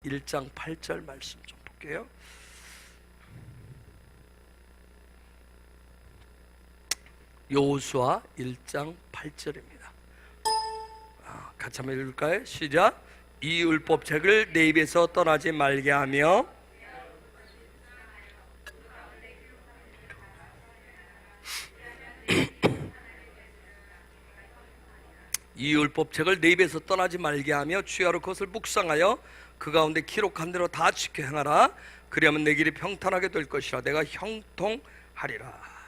1장 8절 말씀 좀 볼게요. 여호수아 1장 8절입니다. 같이 한번 읽을까요? 시작. 이 율법책을 내 입에서 떠나지 말게 하며 이 율법책을 내 입에서 떠나지 말게 하며 주야로 그것을 묵상하여 그 가운데 기록한 대로 다 지켜 행하라. 그리하면 내 길이 평탄하게 될 것이라. 내가 형통하리라.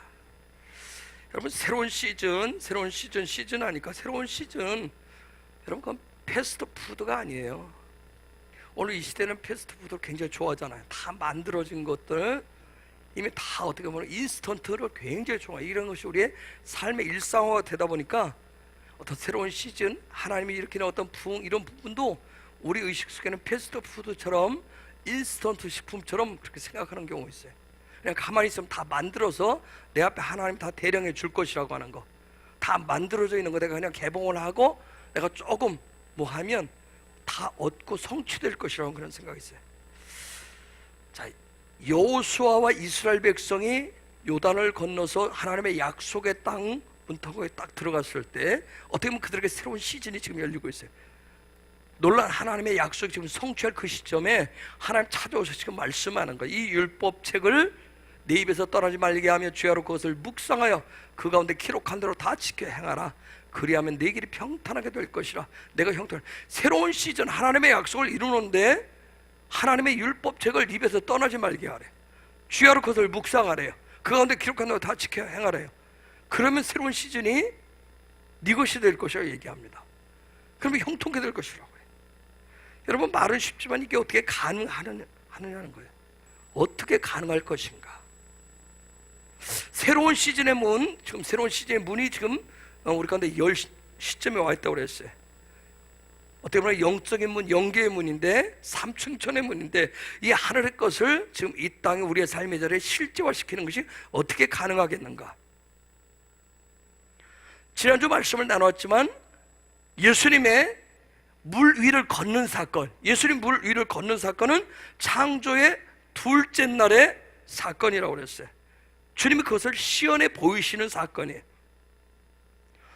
여러분, 새로운 시즌 하니까 새로운 시즌, 여러분, 그건 패스트푸드가 아니에요. 오늘 이 시대는 패스트푸드를 굉장히 좋아하잖아요. 다 만들어진 것들, 이미 다 어떻게 보면 인스턴트를 굉장히 좋아해요. 이런 것이 우리의 삶의 일상화가 되다 보니까 어떤 새로운 시즌, 하나님이 일으키는 어떤 부흥, 이런 부분도 우리 의식 속에는 패스트푸드처럼, 인스턴트 식품처럼 그렇게 생각하는 경우가 있어요. 그냥 가만히 있으면 다 만들어서 내 앞에 하나님 다 대령해 줄 것이라고 하는 거, 다 만들어져 있는 거 내가 그냥 개봉을 하고 내가 조금 뭐 하면 다 얻고 성취될 것이라는 그런 생각이 있어요. 자, 여호수아와 이스라엘 백성이 요단을 건너서 하나님의 약속의 땅 문턱에 딱 들어갔을 때 어떻게 보면 그들에게 새로운 시즌이 지금 열리고 있어요. 놀란 하나님의 약속이 지금 성취할 그 시점에 하나님 찾아오셔서 지금 말씀하는 거예요. 이 율법책을 내 입에서 떠나지 말게 하며 주야로 그것을 묵상하여 그 가운데 기록한 대로 다 지켜 행하라. 그리하면 내 길이 평탄하게 될 것이라. 내가 형통을, 새로운 시즌, 하나님의 약속을 이루는데 하나님의 율법책을 입에서 떠나지 말게 하래. 주야로 그것을 묵상하래요. 그 가운데 기록한 대로 다 지켜 행하래요. 그러면 새로운 시즌이 네 것이 될 것이라고 얘기합니다. 그러면 형통하게 될 것이라고 해요. 여러분, 말은 쉽지만 이게 어떻게 가능하느냐는 거예요. 어떻게 가능할 것인가. 새로운 시즌의 문, 지금 새로운 시즌의 문이 지금 우리 가운데 열 시점에 와 있다고 그랬어요. 어떻게 보면 영적인 문, 영계의 문인데, 삼층천의 문인데, 이 하늘의 것을 지금 이 땅에 우리의 삶의 자리에 실제화시키는 것이 어떻게 가능하겠는가. 지난주 말씀을 나눴지만 예수님의 물 위를 걷는 사건, 예수님 물 위를 걷는 사건은 창조의 둘째 날의 사건이라고 그랬어요. 주님이 그것을 시연해 보이시는 사건이에요.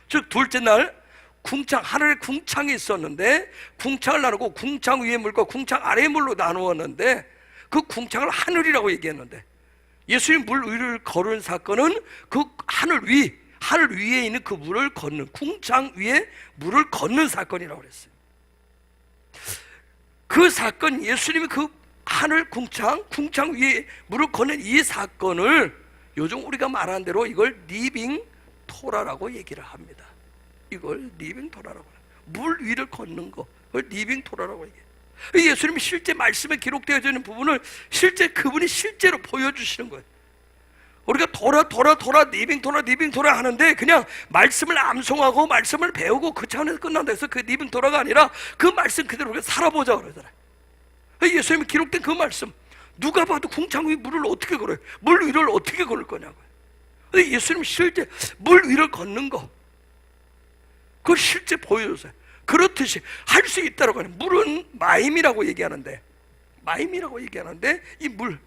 즉 둘째 날 궁창, 하늘에 궁창이 있었는데 궁창을 나누고 궁창 위의 물과 궁창 아래의 물로 나누었는데 그 궁창을 하늘이라고 얘기했는데, 예수님 물 위를 걸은 사건은 그 하늘 위에 있는 그 물을 걷는, 궁창 위에 물을 걷는 사건이라고 그랬어요. 그 사건, 예수님이 그 하늘 궁창 위에 물을 걷는 이 사건을 요즘 우리가 말한 대로 이걸 리빙 토라라고 얘기를 합니다. 이걸 리빙 토라라고 해요. 물 위를 걷는 거, 그걸 리빙 토라라고 얘기해요. 예수님이 실제 말씀에 기록되어져 있는 부분을 실제 그분이 실제로 보여주시는 거예요. 우리가 돌아 리빙 토라 하는데 그냥 말씀을 암송하고 말씀을 배우고 그 차원에서 끝난다 해서 그 리빙 토라가 아니라 그 말씀 그대로 우리가 살아보자 그러잖아요. 예수님이 기록된 그 말씀, 누가 봐도 궁창 위 물을 어떻게 걸어요? 물 위를 어떻게 걸을 거냐고요. 예수님이 실제 물 위를 걷는 거, 그걸 실제 보여줬어요. 그렇듯이 할 수 있다라고 하는, 물은 마임이라고 얘기하는데 이 물,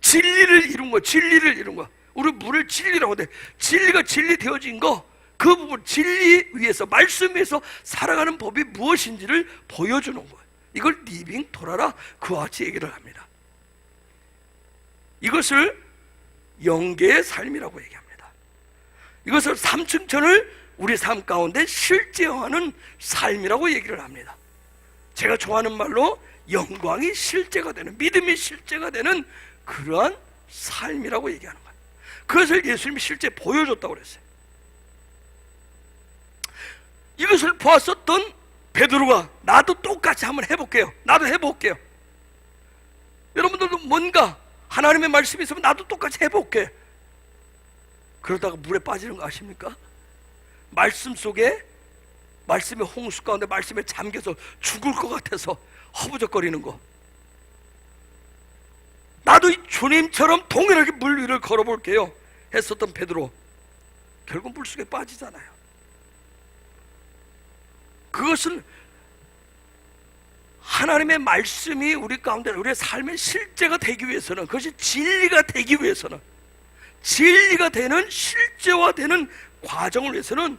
진리를 이룬 거, 우리 물을 진리라고 하는데, 진리가 진리 되어진 거, 그 부분, 진리 위에서, 말씀 위에서 살아가는 법이 무엇인지를 보여주는 거예요. 이걸 리빙 토라라, 그와 같이 얘기를 합니다. 이것을 영계의 삶이라고 얘기합니다. 이것을 삼층천을 우리 삶 가운데 실제화하는 삶이라고 얘기를 합니다. 제가 좋아하는 말로 영광이 실제가 되는, 믿음이 실제가 되는 그러한 삶이라고 얘기하는 거예요. 그것을 예수님이 실제 보여줬다고 그랬어요. 이것을 보았었던 베드로가 나도 똑같이 한번 해볼게요. 나도 해볼게요. 여러분들도 뭔가 하나님의 말씀이 있으면 나도 똑같이 해볼게. 그러다가 물에 빠지는 거 아십니까? 말씀 속에, 말씀의 홍수 가운데 말씀에 잠겨서 죽을 것 같아서 허부적거리는 거. 나도 이 주님처럼 동일하게 물 위를 걸어볼게요 했었던 베드로, 결국 물속에 빠지잖아요. 그것은 하나님의 말씀이 우리 가운데 우리의 삶의 실제가 되기 위해서는, 그것이 진리가 되기 위해서는, 진리가 되는 실제화되는 과정을 위해서는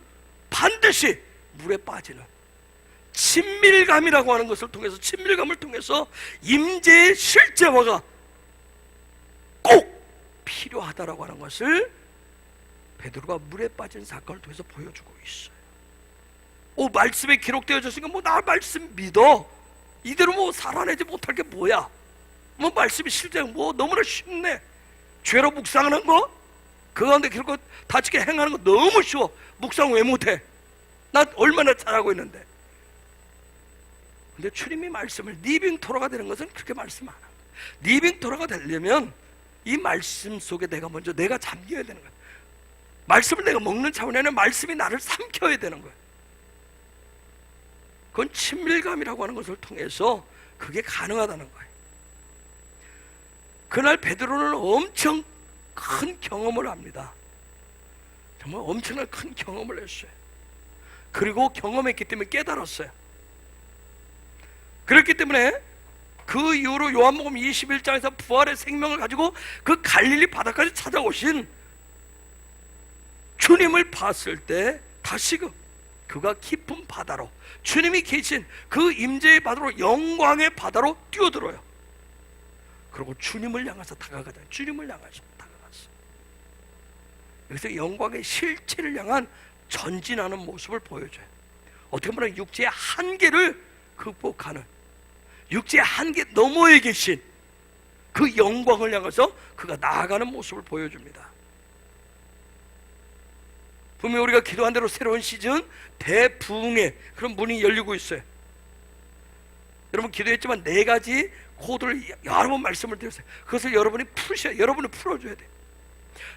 반드시 물에 빠지는 친밀감이라고 하는 것을 통해서, 친밀감을 통해서 임재의 실제화가 꼭 필요하다라고 하는 것을 베드로가 물에 빠진 사건을 통해서 보여주고 있어요. 말씀에 기록되어졌으니까 나 말씀 믿어, 이대로 살아내지 못할 게 뭐야, 말씀이 실제 너무나 쉽네, 죄로 묵상하는 거, 그 가운데 기록 다치게 행하는 거 너무 쉬워, 묵상 왜 못해, 나 얼마나 잘하고 있는데. 근데 주님이 말씀을, 리빙 토라가 되는 것은 그렇게 말씀 안 합니다. 리빙 토라가 되려면 이 말씀 속에 내가 잠겨야 되는 거야. 말씀을 내가 먹는 차원에는 말씀이 나를 삼켜야 되는 거야. 그건 친밀감이라고 하는 것을 통해서 그게 가능하다는 거예요. 그날 베드로는 엄청 큰 경험을 합니다. 정말 엄청난 큰 경험을 했어요. 그리고 경험했기 때문에 깨달았어요. 그렇기 때문에 그 이후로 요한복음 21장에서 부활의 생명을 가지고 그 갈릴리 바다까지 찾아오신 주님을 봤을 때 다시금 그가 깊은 바다로, 주님이 계신 그 임재의 바다로, 영광의 바다로 뛰어들어요. 그리고 주님을 향해서 다가가다, 주님을 향해서 다가갔어요. 여기서 영광의 실체를 향한 전진하는 모습을 보여줘요. 어떻게 보면 육체의 한계를 극복하는, 육체의 한계 너머에 계신 그 영광을 향해서 그가 나아가는 모습을 보여줍니다. 분명히 우리가 기도한 대로 새로운 시즌 대부흥의 그런 문이 열리고 있어요. 여러분 기도했지만 4가지 코드를 여러 번 말씀을 드렸어요. 그것을 여러분이 여러분이 풀어줘야 돼요.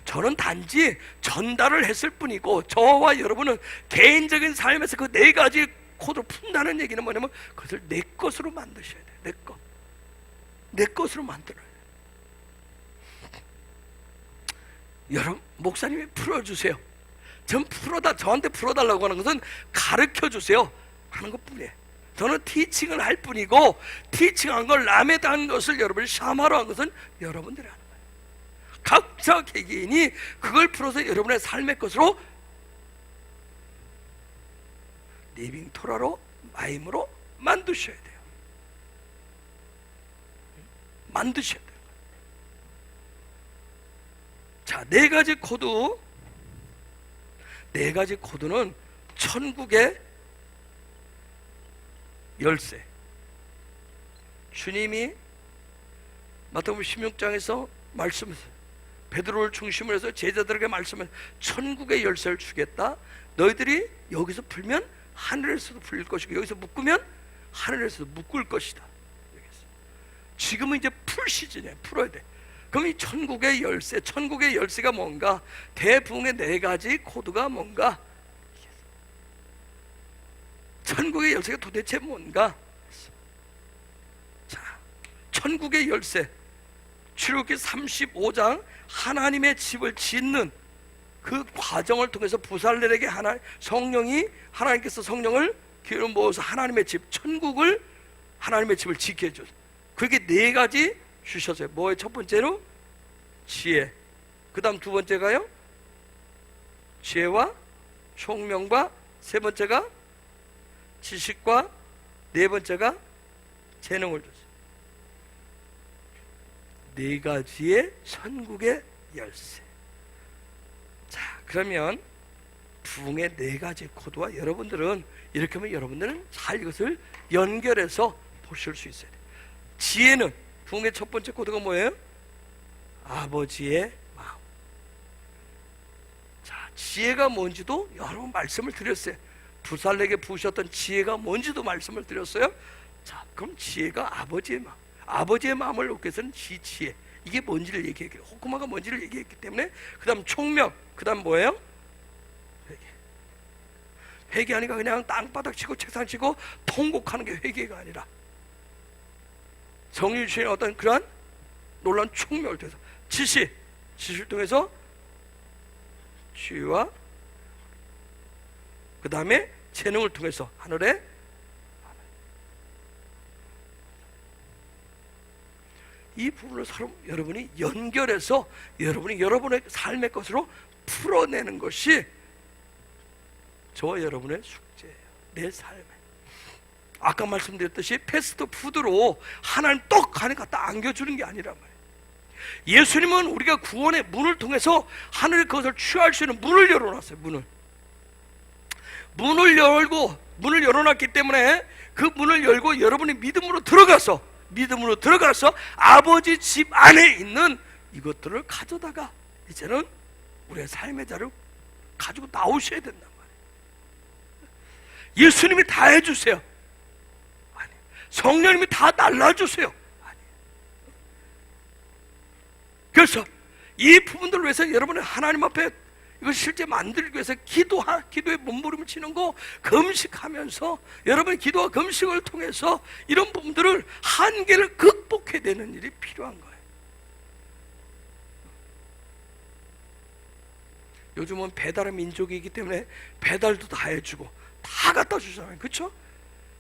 저는 단지 전달을 했을 뿐이고, 저와 여러분은 개인적인 삶에서 그 4가지 코드를 푼다는 얘기는 뭐냐면 그것을 내 것으로 만드셔야 돼요. 내 것으로 만들어야 돼요. 여러분, 목사님이 풀어주세요. 저한테 풀어달라고 하는 것은 가르쳐주세요 하는 것 뿐이에요. 저는 티칭을 할 뿐이고, 티칭한 걸 라메다 한 것을 여러분이 샤마로 한 것은 여러분들이 하는 거예요. 각자 개개인이 그걸 풀어서 여러분의 삶의 것으로, 리빙 토라로, 마임으로 만드셔야 돼요. 만드셔야 돼요. 자, 4가지 코드. 4가지 코드는 천국의 열쇠. 주님이 마태복음 16장에서 말씀하세요. 베드로를 중심으로 해서 제자들에게 말씀하세요. 천국의 열쇠를 주겠다. 너희들이 여기서 풀면 하늘에서도 풀릴 것이고, 여기서 묶으면 하늘에서도 묶을 것이다. 지금은 이제 풀 시즌이에요. 풀어야 돼. 그럼 이 천국의 열쇠가 뭔가? 대부흥의 4가지 코드가 뭔가? 천국의 열쇠가 도대체 뭔가? 자, 천국의 열쇠, 출애굽기 35장 하나님의 집을 짓는 그 과정을 통해서 부살렐에게 하나님께서 성령을 기름 모어서 하나님의 집, 천국을, 하나님의 집을 짓게 해줬어요. 그게 4가지 주셨어요. 뭐예요? 첫 번째로 지혜, 그 다음 2번째가요 지혜와 총명과, 3번째가 지식과, 4번째가 재능을 줬어요. 4가지의 천국의 열쇠. 자, 그러면 부흥의 4가지 코드와 여러분들은 이렇게 하면 여러분들은 잘 이것을 연결해서 보실 수 있어야 돼요. 지혜는, 부흥의 첫 번째 코드가 뭐예요? 아버지의 마음. 자, 지혜가 뭔지도 여러 번 말씀을 드렸어요. 부살에게 부으셨던 지혜가 뭔지도 말씀을 드렸어요. 자, 그럼 지혜가 아버지의 마음, 아버지의 마음을 얻기 위해서는 지혜, 이게 뭔지를 얘기했기, 호크마가 뭔지를 얘기했기 때문에, 그 다음 총명, 그 다음 뭐예요? 회개하니까 그냥 땅바닥 치고 책상 치고 통곡하는 게 회개가 아니라 성령 주시는 어떤 그러한 놀라운 총명을 통해서, 지식을 통해서 지혜와, 그 다음에 재능을 통해서 하늘에, 이 부분을 서로 여러분이 연결해서 여러분이 여러분의 삶의 것으로 풀어내는 것이 저와 여러분의 숙제예요. 내 삶에. 아까 말씀드렸듯이 패스트푸드로 하나님 떡 하나 갖다 안겨주는 게 아니란 말이에요. 예수님은 우리가 구원의 문을 통해서 하늘의 것을 취할 수 있는 문을 열어놨어요. 문을 열어놨기 때문에 그 문을 열고 여러분이 믿음으로 들어가서 아버지 집 안에 있는 이것들을 가져다가 이제는 우리의 삶의 자를 가지고 나오셔야 된단 말이에요. 예수님이 다 해주세요. 아니, 성령님이 다 날라주세요. 아니. 그래서 이 부분들을 위해서 여러분이 하나님 앞에 이걸 실제 만들기 위해서 기도에 몸부림을 치는 거, 금식하면서 여러분이 기도와 금식을 통해서 이런 부분들을 한계를 극복해야 되는 일이 필요한 거예요. 요즘은 배달의 민족이기 때문에 배달도 다 해주고 다 갖다 주잖아요. 그렇죠?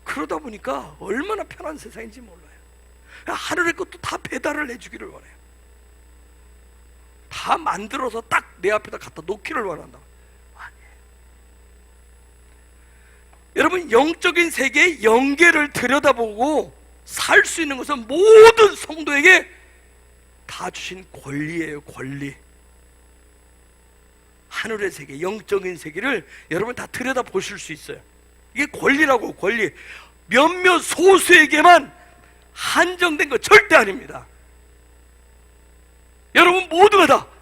그러다 보니까 얼마나 편한 세상인지 몰라요. 하늘의 것도 다 배달을 해주기를 원해요. 다 만들어서 딱 내 앞에다 갖다 놓기를 원한다. 아니에요. 여러분, 영적인 세계의 영계를 들여다보고 살 수 있는 것은 모든 성도에게 다 주신 권리예요. 권리. 하늘의 세계, 영적인 세계를 여러분 다 들여다보실 수 있어요. 이게 권리라고. 권리. 몇몇 소수에게만 한정된 거 절대 아닙니다. 여러분 모두가 다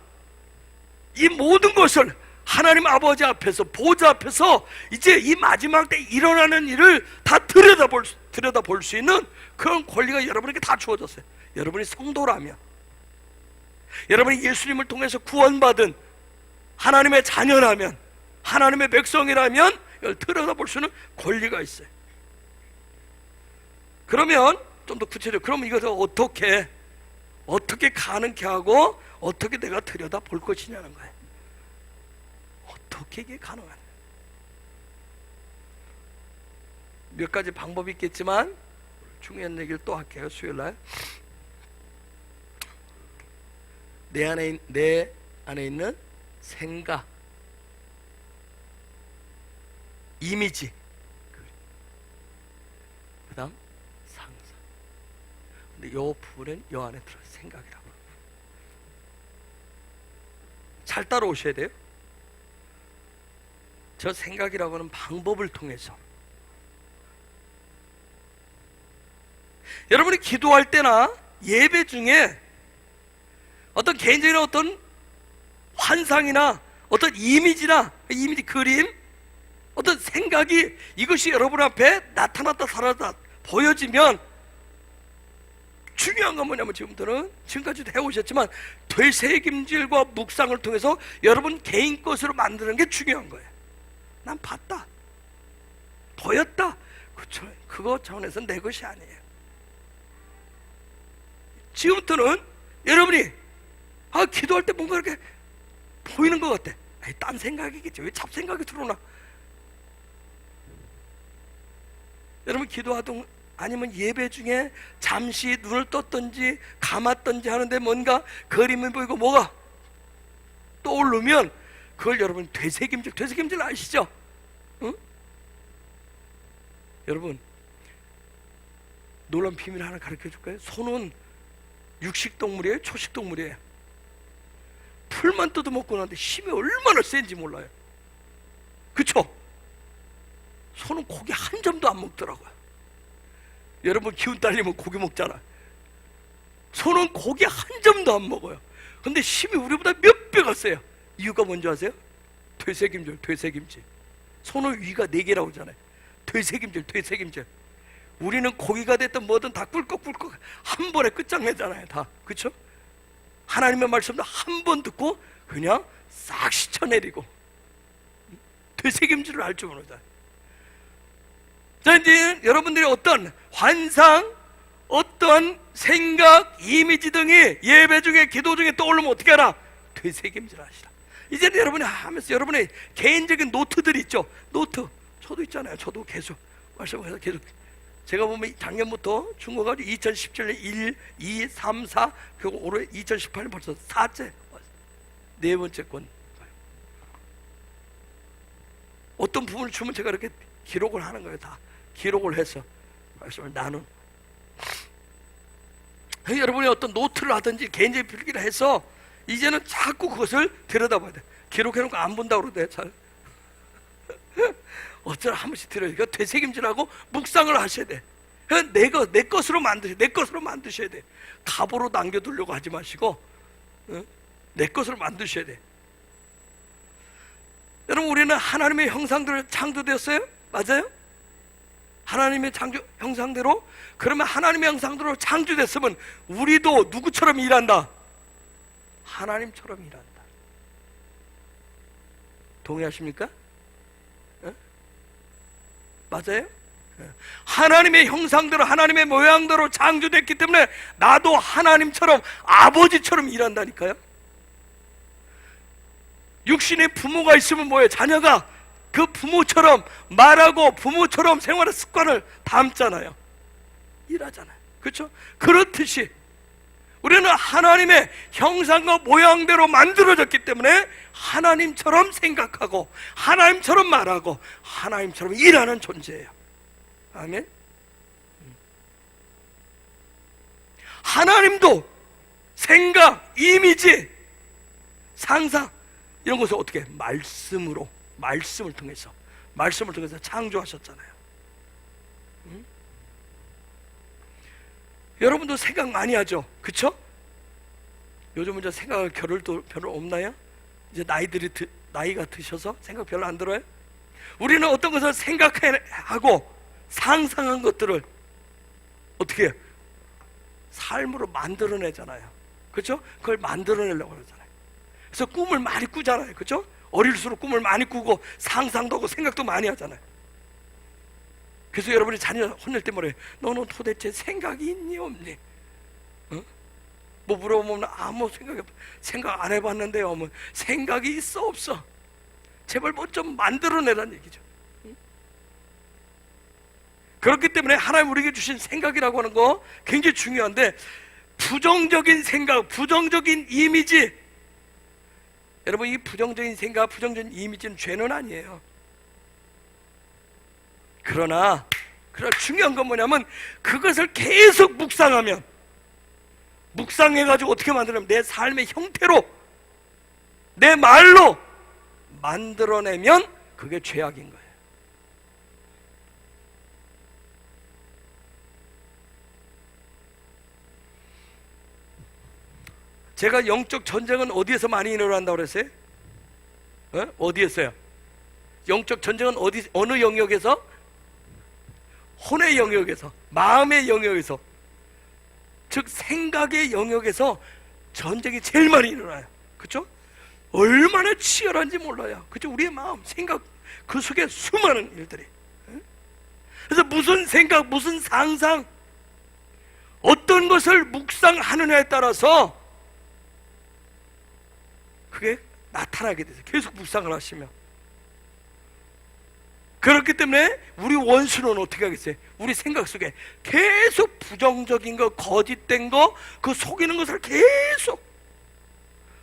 이 모든 것을 하나님 아버지 앞에서, 보좌 앞에서 이제 이 마지막 때 일어나는 일을 다 들여다볼 수 있는 그런 권리가 여러분에게 다 주어졌어요. 여러분이 성도라면, 여러분이 예수님을 통해서 구원받은 하나님의 자녀라면, 하나님의 백성이라면 이걸 들여다볼 수 있는 권리가 있어요. 그러면 좀 더 구체적으로, 그러면 이것을 어떻게 가능케 하고 어떻게 내가 들여다볼 것이냐는 거예요. 어떻게 이게 가능하냐. 몇 가지 방법이 있겠지만 중요한 얘기를 또 할게요. 수요일날 내 안에 있는 생각, 이미지, 그 다음 상상. 근데 이 부분은 이 안에 들어요. 생각이라고. 잘 따라오셔야 돼요. 저 생각이라고 하는 방법을 통해서 여러분이 기도할 때나 예배 중에 어떤 개인적인 어떤 환상이나 어떤 이미지나 그림, 어떤 생각이 이것이 여러분 앞에 나타났다 사라졌다 보여지면 중요한 건 뭐냐면 지금까지도 해오셨지만 되새김질과 묵상을 통해서 여러분 개인 것으로 만드는 게 중요한 거예요. 난 봤다, 보였다, 그쵸? 그거 차원에서 내 것이 아니에요. 지금부터는 여러분이 기도할 때 뭔가 이렇게 보이는 것 같아. 딴 생각이겠지. 왜 잡생각이 들어오나? 여러분 기도하던 아니면 예배 중에 잠시 눈을 떴든지 감았든지 하는데 뭔가 그림이 보이고 뭐가 떠오르면 그걸 여러분 되새김질 아시죠? 응? 여러분 놀라운 비밀 하나 가르쳐 줄까요? 소는 육식동물이에요? 초식동물이에요? 풀만 뜯어먹고 나는데 힘이 얼마나 센지 몰라요. 그쵸? 소는 고기 한 점도 안 먹더라고요. 여러분 기운 딸리면 고기 먹잖아. 소는 고기 한 점도 안 먹어요. 근데 힘이 우리보다 몇 배가 세요. 이유가 뭔지 아세요? 되새김질. 소는 위가 4개라고 하잖아요. 되새김질. 우리는 고기가 됐든 뭐든 다 꿀꺽꿀꺽 한 번에 끝장내잖아요. 다. 그쵸? 하나님의 말씀도 한 번 듣고 그냥 싹 씻어내리고 되새김질을 할 줄 모르잖아요. 자, 이제 여러분들이 어떤 환상, 어떤 생각, 이미지 등이 예배 중에, 기도 중에 떠오르면 어떻게 하라? 되새김질 하시라. 이제는 여러분이 하면서 여러분의 개인적인 노트들이 있죠. 노트. 저도 있잖아요. 저도 계속 말씀해서 계속 제가 보면 작년부터 중국가 2017년 1, 2, 3, 4 그리고 올해 2018년 벌써 4째, 네 번째 권. 어떤 부분을 주면 제가 이렇게 기록을 하는 거예요. 다 기록을 해서 말씀을 나눈. 여러분이 어떤 노트를 하든지 개인적인 필기를 해서 이제는 자꾸 그것을 들여다봐야 돼. 기록해놓고 안 본다고 그러대. 잘 어쩌나 한 번씩 들어요. 그러니까 되새김질하고 묵상을 하셔야 돼. 내 것으로 만드셔야 돼. 갑으로 남겨두려고 하지 마시고 내 것으로 만드셔야 돼. 여러분, 우리는 하나님의 형상대로 창조되었어요? 맞아요? 하나님의 형상대로? 그러면 하나님의 형상대로 창조됐으면 우리도 누구처럼 일한다? 하나님처럼 일한다. 동의하십니까? 맞아요? 하나님의 형상대로, 하나님의 모양대로 창조됐기 때문에 나도 하나님처럼, 아버지처럼 일한다니까요. 육신의 부모가 있으면 뭐예요? 자녀가 그 부모처럼 말하고 부모처럼 생활의 습관을 담잖아요. 일하잖아요. 그렇죠? 그렇듯이 우리는 하나님의 형상과 모양대로 만들어졌기 때문에 하나님처럼 생각하고 하나님처럼 말하고 하나님처럼 일하는 존재예요. 아멘. 하나님도 생각, 이미지, 상상 이런 것을 어떻게? 말씀을 통해서 창조하셨잖아요. 여러분도 생각 많이 하죠? 그쵸? 요즘은 이제 생각할 겨를도 별로 없나요? 이제 나이가 드셔서 생각 별로 안 들어요? 우리는 어떤 것을 생각하고 상상한 것들을 어떻게 해요? 삶으로 만들어내잖아요. 그렇죠? 그걸 만들어내려고 그러잖아요. 그래서 꿈을 많이 꾸잖아요. 그렇죠? 어릴수록 꿈을 많이 꾸고 상상도 하고 생각도 많이 하잖아요. 그래서 여러분이 자녀 혼낼 때 뭐래요? 너는 도대체 생각이 있니 없니? 뭐 물어보면 아무 생각 안 해봤는데요. 뭐 생각이 있어 없어? 제발 뭐 좀 만들어내라는 얘기죠. 그렇기 때문에 하나님 우리에게 주신 생각이라고 하는 거 굉장히 중요한데, 부정적인 생각, 부정적인 이미지, 여러분 이 부정적인 생각, 부정적인 이미지는 죄는 아니에요. 그러나 중요한 건 뭐냐면 그것을 계속 묵상해가지고 어떻게 만들냐면 내 삶의 형태로, 내 말로 만들어내면 그게 죄악인 거예요. 제가 영적 전쟁은 어디에서 많이 일어난다고 그랬어요? 어디에서요? 영적 전쟁은 어느 영역에서? 혼의 영역에서, 마음의 영역에서, 즉 생각의 영역에서 전쟁이 제일 많이 일어나요. 그렇죠? 얼마나 치열한지 몰라요. 그렇죠? 우리의 마음, 생각, 그 속에 수많은 일들이. 그래서 무슨 생각, 무슨 상상, 어떤 것을 묵상하느냐에 따라서 그게 나타나게 되세요. 계속 묵상을 하시면. 그렇기 때문에 우리 원수는 어떻게 하겠어요? 우리 생각 속에 계속 부정적인 거, 거짓된 거, 그 속이는 것을 계속,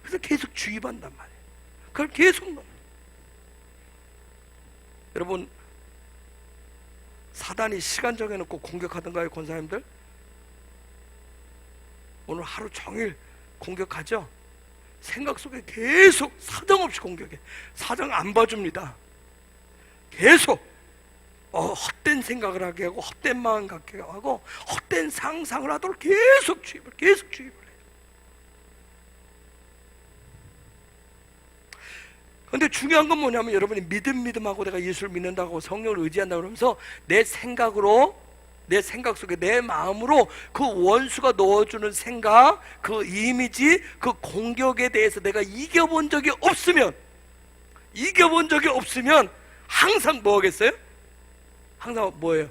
그래서 계속 주입한단 말이에요. 그걸 계속 넣어요. 여러분, 사단이 시간 정해놓고 공격하던가요, 권사님들? 오늘 하루 종일 공격하죠? 생각 속에 계속 사정없이 공격해. 사정 안 봐줍니다. 계속 헛된 생각을 하게 하고 헛된 마음 갖게 하고 헛된 상상을 하도록 계속 주입을 해요. 그런데 중요한 건 뭐냐면 여러분이 믿음하고 내가 예수를 믿는다고 성령을 의지한다고 그러면서 내 생각 속에 내 마음으로 그 원수가 넣어주는 생각, 그 이미지, 그 공격에 대해서 내가 이겨본 적이 없으면 항상 뭐 하겠어요? 항상 뭐예요?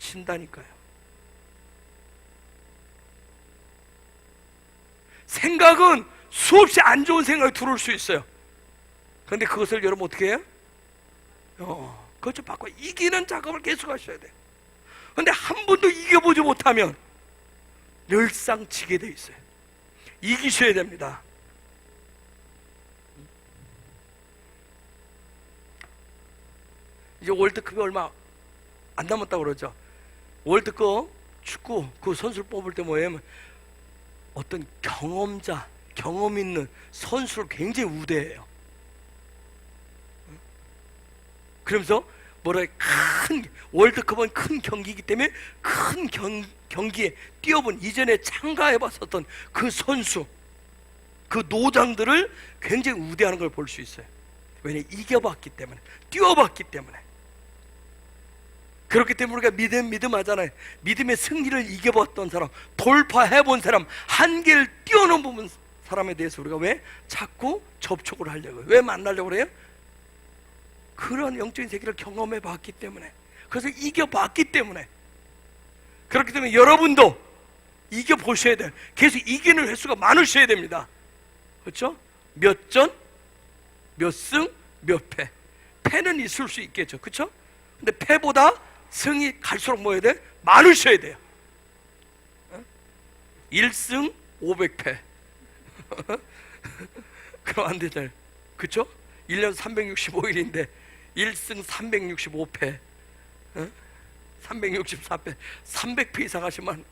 진다니까요. 생각은 수없이 안 좋은 생각이 들어올 수 있어요. 그런데 그것을 여러분 어떻게 해요? 그것 좀 바꿔 이기는 작업을 계속 하셔야 돼요. 근데 한 번도 이겨보지 못하면 늘상 지게 돼 있어요. 이기셔야 됩니다. 이제 월드컵이 얼마 안 남았다고 그러죠. 월드컵 축구 그 선수를 뽑을 때 뭐예요? 어떤 경험자, 경험 있는 선수를 굉장히 우대해요. 그러면서 뭐라 해? 큰 월드컵은 큰 경기이기 때문에 큰 경기에 뛰어본 이전에 참가해봤었던 그 선수, 그 노장들을 굉장히 우대하는 걸 볼 수 있어요. 왜냐? 이겨봤기 때문에, 뛰어봤기 때문에. 그렇기 때문에 우리가 믿음 하잖아요. 믿음의 승리를 이겨봤던 사람, 돌파해본 사람, 한계를 뛰어넘은 사람에 대해서 우리가 왜 자꾸 접촉을 하려고 해요? 왜 만나려고 그래요? 그런 영적인 세계를 경험해 봤기 때문에, 그래서 이겨봤기 때문에. 그렇기 때문에 여러분도 이겨보셔야 돼요. 계속 이기는 횟수가 많으셔야 됩니다. 그렇죠? 몇 전, 몇 승, 몇 패. 패는 있을 수 있겠죠. 그렇죠? 근데 패보다 승이 갈수록 뭐 해야 돼? 많으셔야 돼요. 1승 500패. 그럼 안 되잖아요. 그렇죠? 1년 365일인데 1승 365패, 364패, 300패 이상 하시면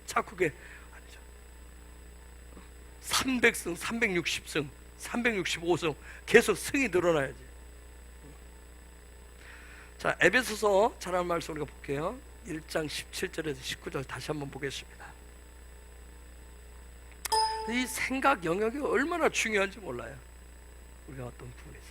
자꾸 그게 아니죠. 300승, 360승, 365승 계속 승이 늘어나야지. 자, 에베소서 잘하는 말씀 우리가 볼게요. 1장 17절에서 19절 다시 한번 보겠습니다. 이 생각 영역이 얼마나 중요한지 몰라요. 우리가 어떤 부분에서.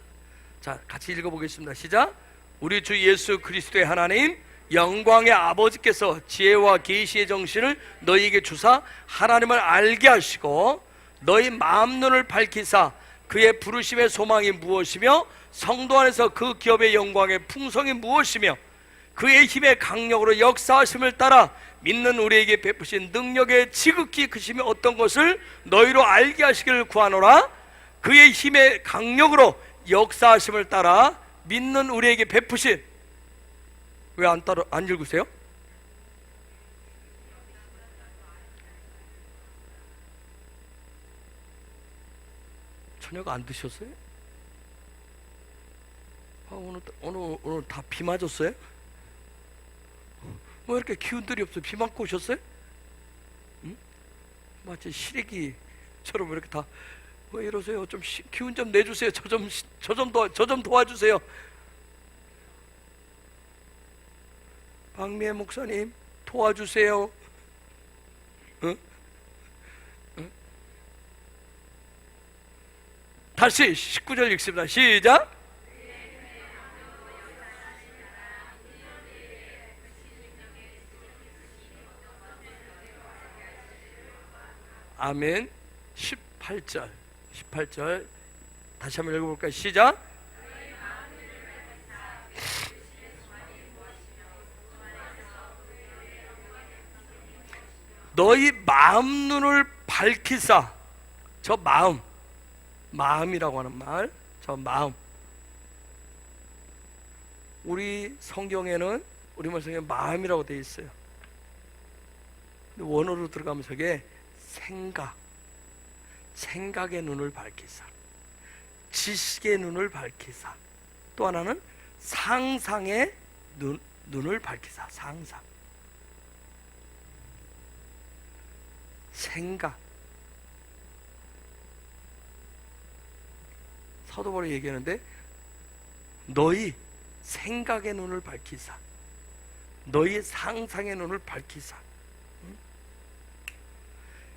자, 같이 읽어보겠습니다. 시작. 우리 주 예수 그리스도의 하나님 영광의 아버지께서 지혜와 계시의 정신을 너희에게 주사 하나님을 알게 하시고 너희 마음 눈을 밝히사 그의 부르심의 소망이 무엇이며 성도 안에서 그 기업의 영광의 풍성이 무엇이며 그의 힘의 강력으로 역사하심을 따라 믿는 우리에게 베푸신 능력의 지극히 크심이 어떤 것을 너희로 알게 하시기를 구하노라. 그의 힘의 강력으로 역사하심을 따라 믿는 우리에게 베푸신, 왜 안 읽으세요? 저녁 안 드셨어요? 오늘 다 비 맞았어요? 왜 이렇게 기운들이 없어요? 비 맞고 오셨어요? 응? 마치 시래기처럼 이렇게 다 왜 이러세요? 좀 기운 좀 내주세요. 저 좀 도와주세요. 박미애 목사님 도와주세요. 응? 응? 다시 19절 읽습니다. 시작. 아멘. 18절 다시 한번 읽어볼까요? 시작. 너희 마음 눈을 밝히사. 저 마음이라고 하는 말, 저 마음. 우리 성경에는, 우리말 성경에 마음이라고 되어 있어요. 근데 원어로 들어가면 저게 생각의 눈을 밝히사, 지식의 눈을 밝히사, 또 하나는 상상의 눈을 밝히사. 상상, 생각. 사도 바울이 얘기하는데 너희 생각의 눈을 밝히사, 너희 상상의 눈을 밝히사.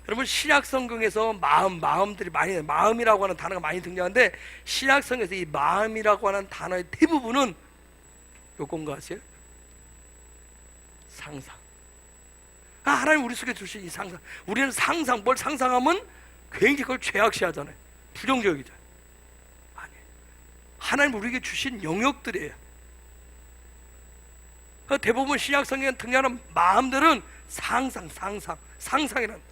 여러분, 신약 성경에서 마음들이 많이, 마음이라고 하는 단어가 많이 등장하는데 신약 성경에서 이 마음이라고 하는 단어의 대부분은 요건가 아세요? 상상. 하나님 우리 속에 주신 이 상상. 우리는 뭘 상상하면 굉장히 그걸 죄악시하잖아요. 부정적이죠. 아니, 하나님 우리에게 주신 영역들이에요. 대부분 신약 성경에 등장하는 마음들은 상상이라는.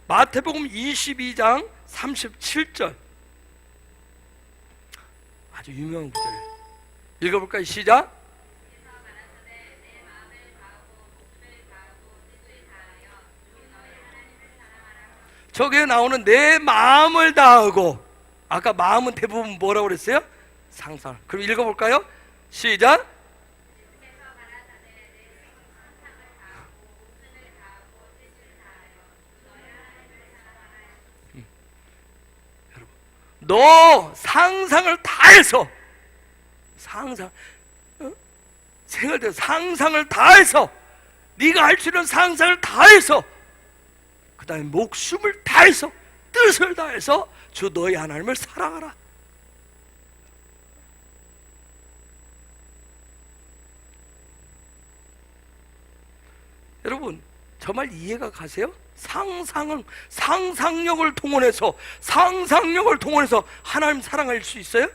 마태복음 22장 37절 아주 유명한 구절이에요. 읽어볼까요? 시작. 저기에 나오는 내 마음을 다하고, 아까 마음은 대부분 뭐라고 그랬어요? 상상. 그럼 읽어볼까요? 시작. 너 상상을 다해서, 상상, 생활대 상상을 다해서, 네가 할 수 있는 상상을 다해서, 그 다음에 목숨을 다해서, 뜻을 다해서 주 너희 하나님을 사랑하라. 여러분, 정말 이해가 가세요? 상상력을 동원해서 하나님 사랑할 수 있어요?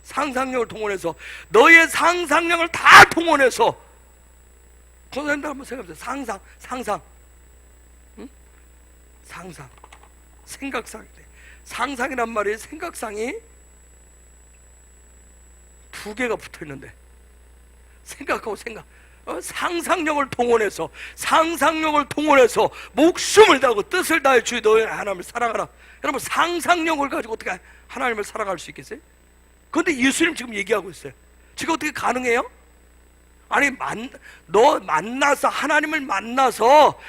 상상력을 동원해서, 너의 상상력을 다 동원해서, 선생님들 한번 생각해보세요. 상상, 생각상. 상상이란 말이, 생각상이 두 개가 붙어 있는데, 생각하고 상상력을 동원해서 목숨을 다하고 뜻을 다해 주의 너의 하나님을 사랑하라. 여러분, 상상력을 가지고 어떻게 하나님을 사랑할 수 있겠어요? 그런데 예수님 지금 얘기하고 있어요. 지금 어떻게 가능해요? 아니, 너 만나서 하나님을 만나서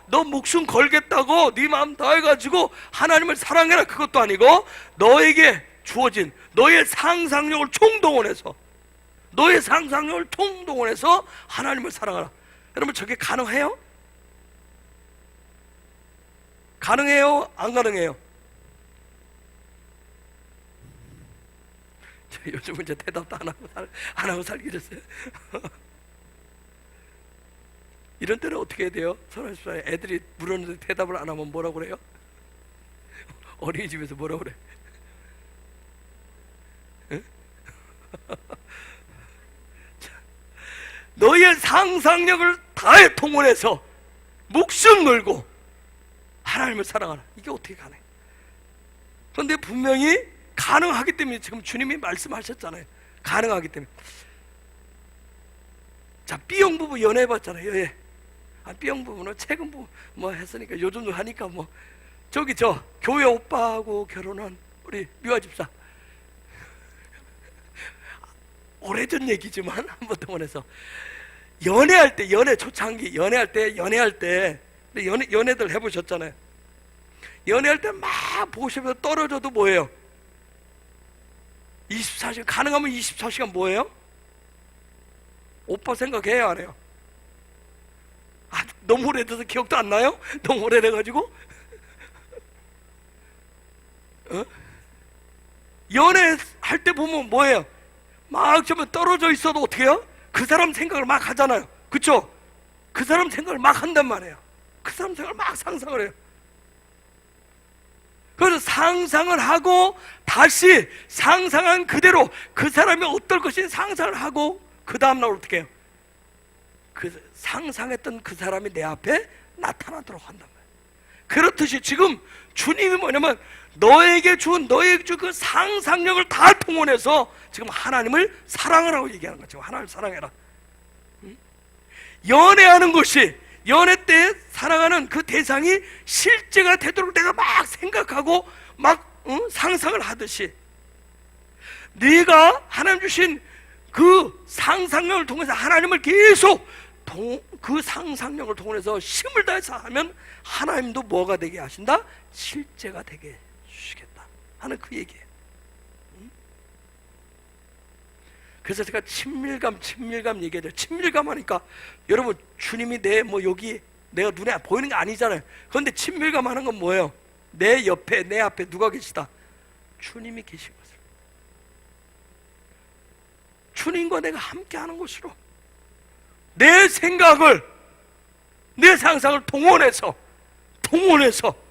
너 목숨 걸겠다고 네 마음 다해가지고 하나님을 사랑해라, 그것도 아니고 너에게 주어진 너의 상상력을 총동원해서 하나님을 사랑하라. 여러분, 저게 가능해요? 가능해요? 안 가능해요? 요즘은 이제 대답도 안 하고 살기 됐어요. 이런 때는 어떻게 해야 돼요? 애들이 물었는데 대답을 안 하면 뭐라고 그래요? 어린이집에서 뭐라고 그래? 너의 상상력을 다해 동원해서 목숨 걸고 하나님을 사랑하라. 이게 어떻게 가능해? 그런데 분명히 가능하기 때문에 지금 주님이 말씀하셨잖아요. 가능하기 때문에. 자, B형 부부 연애해봤잖아요. 예. B형 부부는 최근 뭐 했으니까 요즘도 하니까 뭐 저기 교회 오빠하고 결혼한 우리 미화 집사, 오래전 얘기지만 한번 동원해서 연애할 때, 연애 초창기 연애할 때 연애들 해보셨잖아요. 연애할 때 막 보고 싶어서 떨어져도 뭐예요? 24시간, 가능하면 24시간 뭐예요? 오빠 생각해야 안 해요? 너무 오래돼서 기억도 안 나요? 너무 오래돼가지고 연애할 때 보면 뭐예요? 막 좀 떨어져 있어도 어떻게 해요? 그 사람 생각을 막 하잖아요. 그쵸? 그 사람 생각을 막 한단 말이에요. 그 사람 생각을 막 상상을 해요. 그래서 상상을 하고 다시 상상한 그대로 그 사람이 어떨 것인지 상상을 하고 그 다음날 어떻게 해요? 그 상상했던 그 사람이 내 앞에 나타나도록 한단 말이에요. 그렇듯이 지금 주님이 뭐냐면 너에게 준 그 상상력을 다 동원해서 지금 하나님을 사랑하라고 얘기하는 거죠. 하나님을 사랑해라. 연애하는 것이, 연애 때 사랑하는 그 대상이 실제가 되도록 내가 막 생각하고 막 상상을 하듯이, 네가 하나님 주신 그 상상력을 통해서 하나님을 계속 그 상상력을 통해서 힘을 다해서 하면 하나님도 뭐가 되게 하신다? 실제가 되게 해주시겠다 하는 그 얘기예요. 그래서 제가 친밀감 얘기해요. 친밀감 하니까 여러분, 주님이 여기 내가 눈에 보이는 게 아니잖아요. 그런데 친밀감 하는 건 뭐예요? 내 옆에, 내 앞에 누가 계시다? 주님이 계신 것을, 주님과 내가 함께 하는 것으로 내 생각을, 내 상상을 동원해서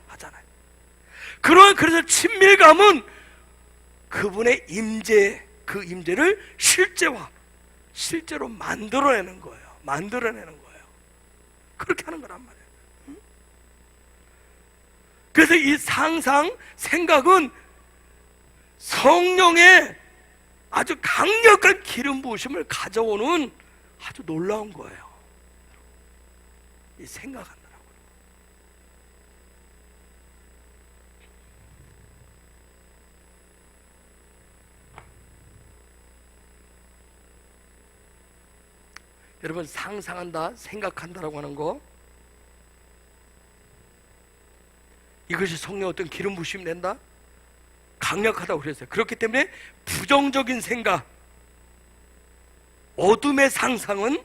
하잖아요. 그래서 친밀감은 그분의 임재, 그 임재를 실제로 만들어내는 거예요. 그렇게 하는 거란 말이에요. 그래서 이 생각은 성령의 아주 강력한 기름 부으심을 가져오는 아주 놀라운 거예요. 이 생각하느라고. 여러분, 상상한다, 생각한다라고 하는 거, 이것이 성령 어떤 기름 부심 낸다? 강력하다고 그랬어요. 그렇기 때문에 부정적인 생각, 어둠의 상상은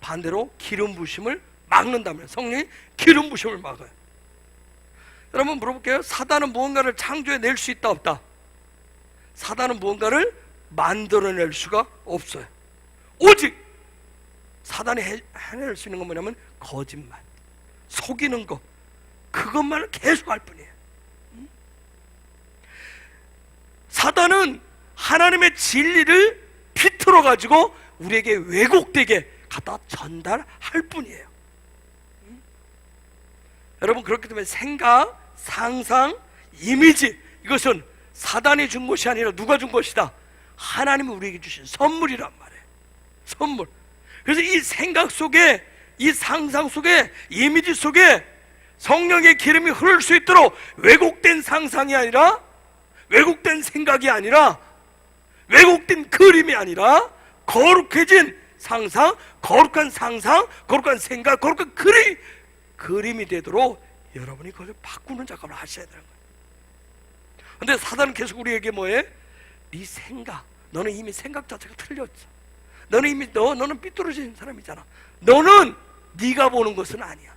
반대로 기름 부심을 막는다면, 성령이 기름 부심을 막아요. 여러분 물어볼게요. 사단은 무언가를 창조해 낼 수 있다 없다? 사단은 무언가를 만들어낼 수가 없어요. 오직 사단이 해낼 수 있는 건 뭐냐면 거짓말, 속이는 거, 그것만을 계속 할 뿐이에요. 사단은 하나님의 진리를 비틀어 가지고 우리에게 왜곡되게 갖다 전달할 뿐이에요. 여러분, 그렇기 때문에 생각, 상상, 이미지, 이것은 사단이 준 것이 아니라 누가 준 것이다? 하나님이 우리에게 주신 선물이란 말이에요. 선물. 그래서 이 생각 속에, 이 상상 속에, 이미지 속에 성령의 기름이 흐를 수 있도록 왜곡된 상상이 아니라, 왜곡된 생각이 아니라, 왜곡된 그림이 아니라 거룩해진 상상, 거룩한 상상, 거룩한 생각, 거룩한 그림이 되도록 여러분이 그걸 바꾸는 작업을 하셔야 되는 거예요. 근데 사단은 계속 우리에게 뭐해? 네 생각, 너는 이미 생각 자체가 틀렸어. 너는 이미 너는 삐뚤어진 사람이잖아. 너는 네가 보는 것은 아니야.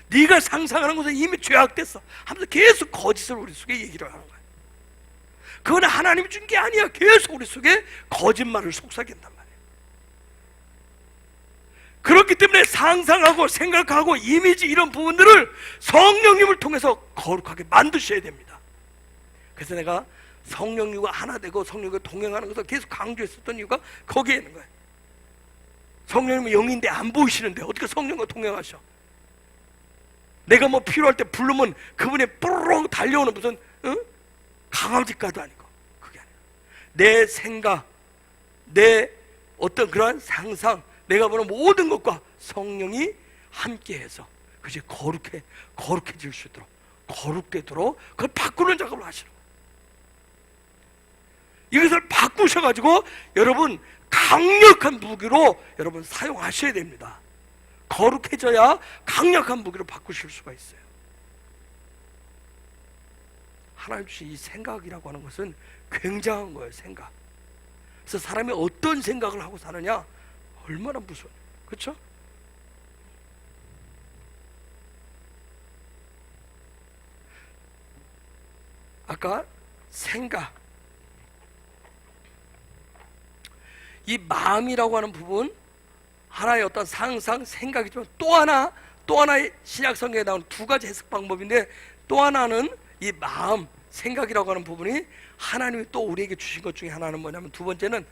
네가 상상하는 것은 이미 죄악됐어 하면서 계속 거짓을 우리 속에 얘기를 하는 거야. 그건 하나님이 준 게 아니야. 계속 우리 속에 거짓말을 속삭인단 말이야. 그렇기 때문에 상상하고 생각하고 이미지, 이런 부분들을 성령님을 통해서 거룩하게 만드셔야 됩니다. 그래서 내가 성령님과 하나 되고 성령과 동행하는 것을 계속 강조했었던 이유가 거기에 있는 거예요. 성령님은 영인데 안 보이시는데 어떻게 성령과 동행하셔? 내가 뭐 필요할 때 부르면 그분이 뽀로로 달려오는 무슨 강아지과도 아니고, 그게 아니라 내 생각, 내 어떤 그러한 상상, 내가 보는 모든 것과 성령이 함께해서 그것이 거룩해질 수 있도록, 거룩되도록 그걸 바꾸는 작업을 하시는 거예요. 이것을 바꾸셔가지고 여러분 강력한 무기로 여러분 사용하셔야 됩니다. 거룩해져야 강력한 무기로 바꾸실 수가 있어요. 하나님 주신 이 생각이라고 하는 것은 굉장한 거예요. 생각. 그래서 사람이 어떤 생각을 하고 사느냐, 얼마나 무서워요. 그렇죠? 아까 생각, 이 마음이라고 하는 부분, 하나의 어떤 상상, 생각이지만 또 하나의 신약 성경에 나오는 두 가지 해석 방법인데, 또 하나는 이 마음, 생각이라고 하는 부분이 하나님이 또 우리에게 주신 것 중에 하나는 뭐냐면, 두 번째는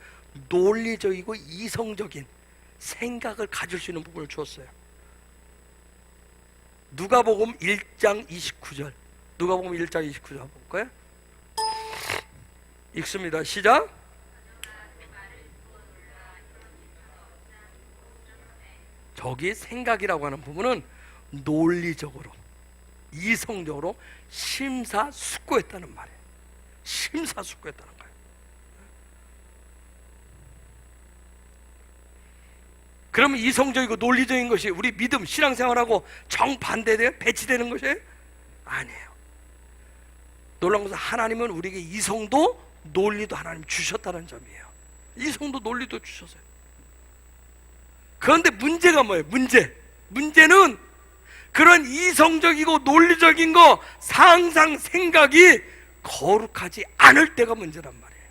논리적이고 이성적인 생각을 가질 수 있는 부분을 주었어요. 누가복음 1장 29절, 누가복음 1장 29절 볼까요? 읽습니다. 시작. 저기 생각이라고 하는 부분은 논리적으로, 이성적으로 심사숙고했다는 말이에요. 심사숙고했다는 거예요. 그러면 이성적이고 논리적인 것이 우리 믿음, 신앙생활하고 정반대되어 배치되는 것이 아니에요. 놀라운 것은 하나님은 우리에게 이성도 논리도 하나님 주셨다는 점이에요. 이성도 논리도 주셨어요. 그런데 문제가 뭐예요? 문제는 그런 이성적이고 논리적인 거, 상상, 생각이 거룩하지 않을 때가 문제란 말이에요.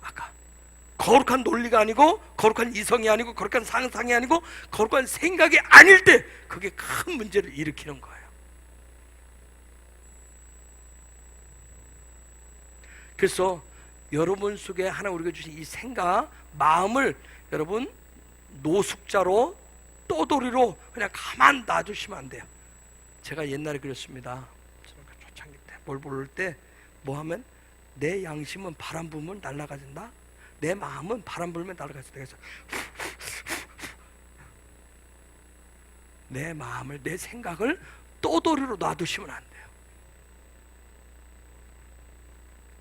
아까 거룩한 논리가 아니고, 거룩한 이성이 아니고, 거룩한 상상이 아니고, 거룩한 생각이 아닐 때 그게 큰 문제를 일으키는 거예요. 그래서 여러분 속에 하나 우리가 주신 이 생각, 마음을 여러분 노숙자로, 떠돌이로 그냥 가만 놔두시면 안 돼요. 제가 옛날에 그랬습니다. 초창기 때 뭘 모를 때 뭐 하면, 내 양심은 바람 불면 날아가진다, 내 마음은 바람 불면 날아가진다. 그래서 내 마음을, 내 생각을 떠돌이로 놔두시면 안 돼요.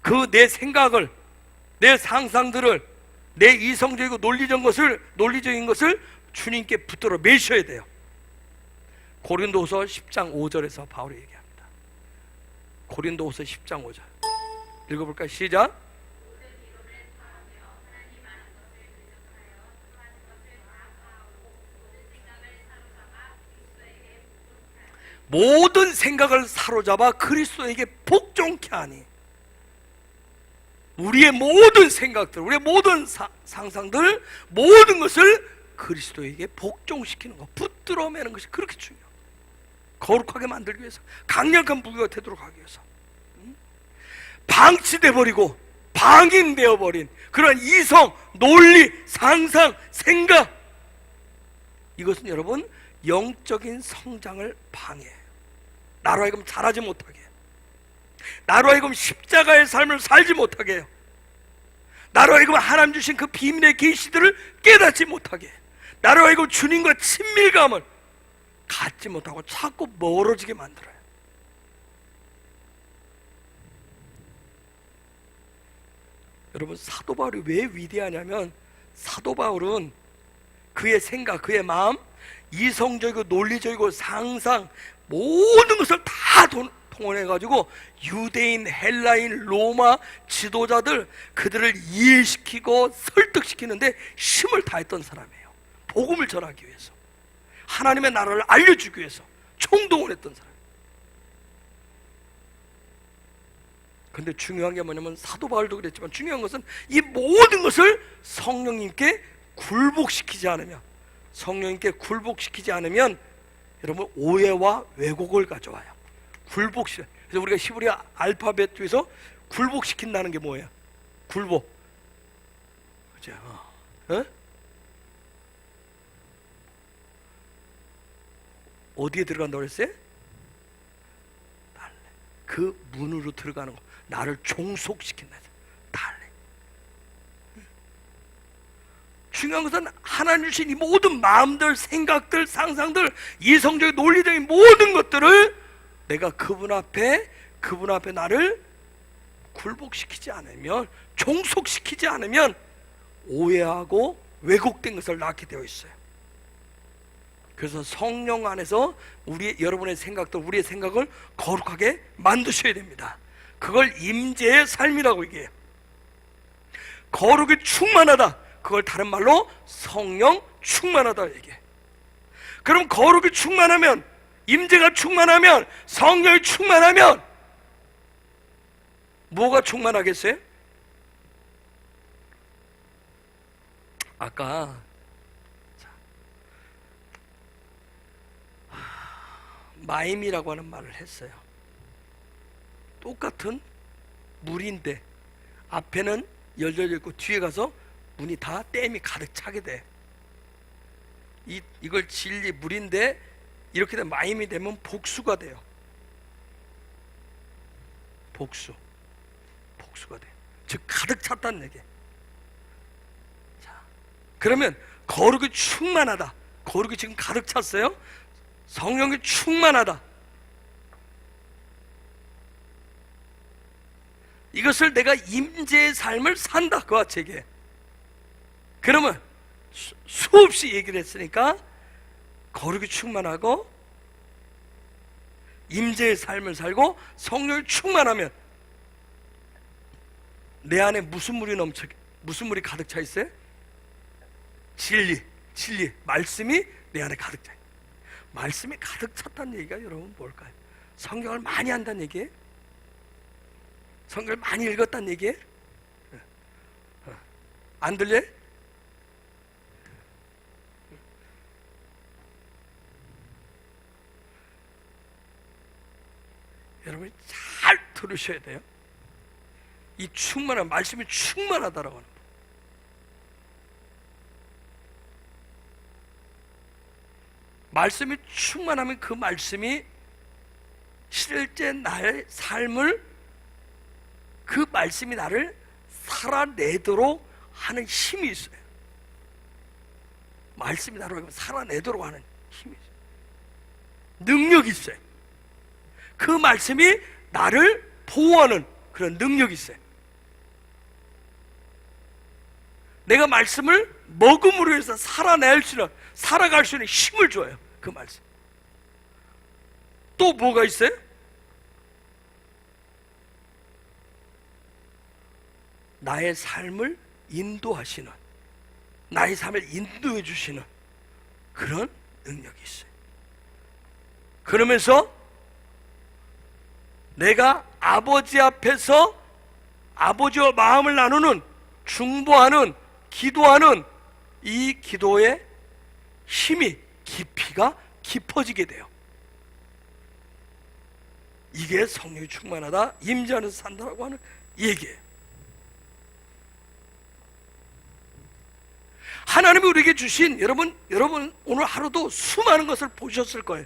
그 내 생각을, 내 상상들을 내 이성적이고 논리적인 것을 주님께 붙들어 매셔야 돼요. 고린도후서 10장 5절에서 바울이 얘기합니다. 고린도후서 10장 5절 읽어볼까요? 시작. 모든 생각을 사로잡아 그리스도에게 복종케 하니, 우리의 모든 생각들, 우리의 모든 상상들, 모든 것을 그리스도에게 복종시키는 것, 붙들어 매는 것이 그렇게 중요해요. 거룩하게 만들기 위해서, 강력한 무기가 되도록 하기 위해서. 방치돼 버리고 방인되어 버린 그런 이성, 논리, 상상, 생각, 이것은 여러분 영적인 성장을 방해해요. 나로 하여금 자라지 못하게, 나로 하여금 십자가의 삶을 살지 못하게 해요. 나로 하여금 하나님 주신 그 비밀의 계시들을 깨닫지 못하게, 나로 하여금 주님과 친밀감을 갖지 못하고 자꾸 멀어지게 만들어요. 여러분, 사도 바울이 왜 위대하냐면, 사도 바울은 그의 생각, 그의 마음, 이성적이고 논리적이고 상상, 모든 것을 다 통원해가지고 유대인, 헬라인, 로마 지도자들, 그들을 이해시키고 설득시키는데 힘을 다했던 사람이에요. 복음을 전하기 위해서, 하나님의 나라를 알려주기 위해서 총동원했던 사람. 근데 중요한 게 뭐냐면, 사도 바울도 그랬지만 중요한 것은 이 모든 것을 성령님께 굴복시키지 않으면 여러분 오해와 왜곡을 가져와요. 그래서 우리가 히브리 알파벳 중에서 굴복시킨다는 게 뭐예요? 굴복. 그죠? 어디에 들어간다고 그랬어요? 그 문으로 들어가는 거, 나를 종속시킨다. 달래. 중요한 것은 하나님 주신 이 모든 마음들, 생각들, 상상들, 이성적인 논리적인 모든 것들을 내가 그분 앞에 나를 굴복시키지 않으면, 종속시키지 않으면 오해하고 왜곡된 것을 낳게 되어 있어요. 그래서 성령 안에서 여러분의 생각들, 우리의 생각을 거룩하게 만드셔야 됩니다. 그걸 임재의 삶이라고 얘기해요. 거룩이 충만하다, 그걸 다른 말로 성령 충만하다 얘기해. 그럼 거룩이 충만하면, 임재가 충만하면, 성령이 충만하면 뭐가 충만하겠어요? 아까 마임이라고 하는 말을 했어요. 똑같은 물인데 앞에는 열려져 있고 뒤에 가서 문이 다 댐이 가득 차게 돼. 이걸 진리, 물인데 이렇게 되면, 마임이 되면 복수가 돼요. 복수가 돼요. 즉 가득 찼다는 얘기. 자, 그러면 거룩이 충만하다, 거룩이 지금 가득 찼어요. 성령이 충만하다, 이것을 내가 임재의 삶을 산다, 그와 제게. 그러면 수없이 얘기를 했으니까 거룩이 충만하고 임재의 삶을 살고 성령이 충만하면 내 안에 무슨 물이 가득 차 있어요? 진리, 말씀이 내 안에 가득 차 있어요. 말씀이 가득 찼다는 얘기가 여러분 뭘까요? 성경을 많이 한다는 얘기예요? 성경을 많이 읽었다는 얘기예요? 안 들려요? 여러분이 잘 들으셔야 돼요. 이 충만한 말씀이 충만하다라고 하는 거예요. 말씀이 충만하면 그 말씀이 실제 나의 삶을, 그 말씀이 나를 살아내도록 하는 힘이 있어요. 말씀이 나를 살아내도록 하는 힘이 있어요. 능력이 있어요. 그 말씀이 나를 보호하는 그런 능력이 있어요. 내가 말씀을 먹음으로 해서 살아갈 수 있는 힘을 줘요. 그 말씀. 또 뭐가 있어요? 나의 삶을 인도하시는, 나의 삶을 인도해 주시는 그런 능력이 있어요. 그러면서 내가 아버지 앞에서 아버지와 마음을 나누는, 중보하는, 기도하는 이 기도의 힘이, 깊이가 깊어지게 돼요. 이게 성령이 충만하다, 임재 안에서 산다라고 하는 얘기예요. 하나님이 우리에게 주신, 여러분 오늘 하루도 수많은 것을 보셨을 거예요.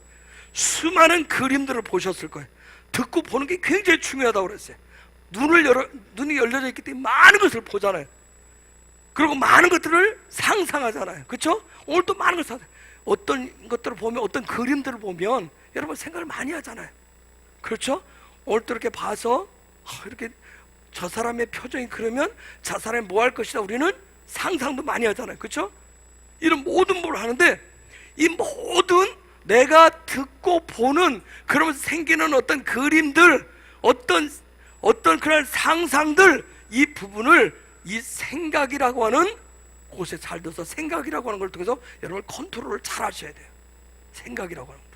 수많은 그림들을 보셨을 거예요. 듣고 보는 게 굉장히 중요하다고 그랬어요. 눈이 열려져 있기 때문에 많은 것을 보잖아요. 그리고 많은 것들을 상상하잖아요. 그렇죠? 오늘 또 많은 것을 어떤 것들을 보면, 어떤 그림들을 보면 여러분 생각을 많이 하잖아요. 그렇죠? 오늘 또 이렇게 봐서 이렇게 저 사람의 표정이 그러면 저 사람이 뭐 할 것이다, 우리는 상상도 많이 하잖아요. 그렇죠? 이런 모든 걸 하는데, 이 모든 내가 듣고 보는, 그러면서 생기는 어떤 그림들, 어떤 그런 상상들, 이 부분을 이 생각이라고 하는 곳에 잘 둬서, 생각이라고 하는 걸 통해서 여러분 컨트롤을 잘 하셔야 돼요. 생각이라고 하는 거.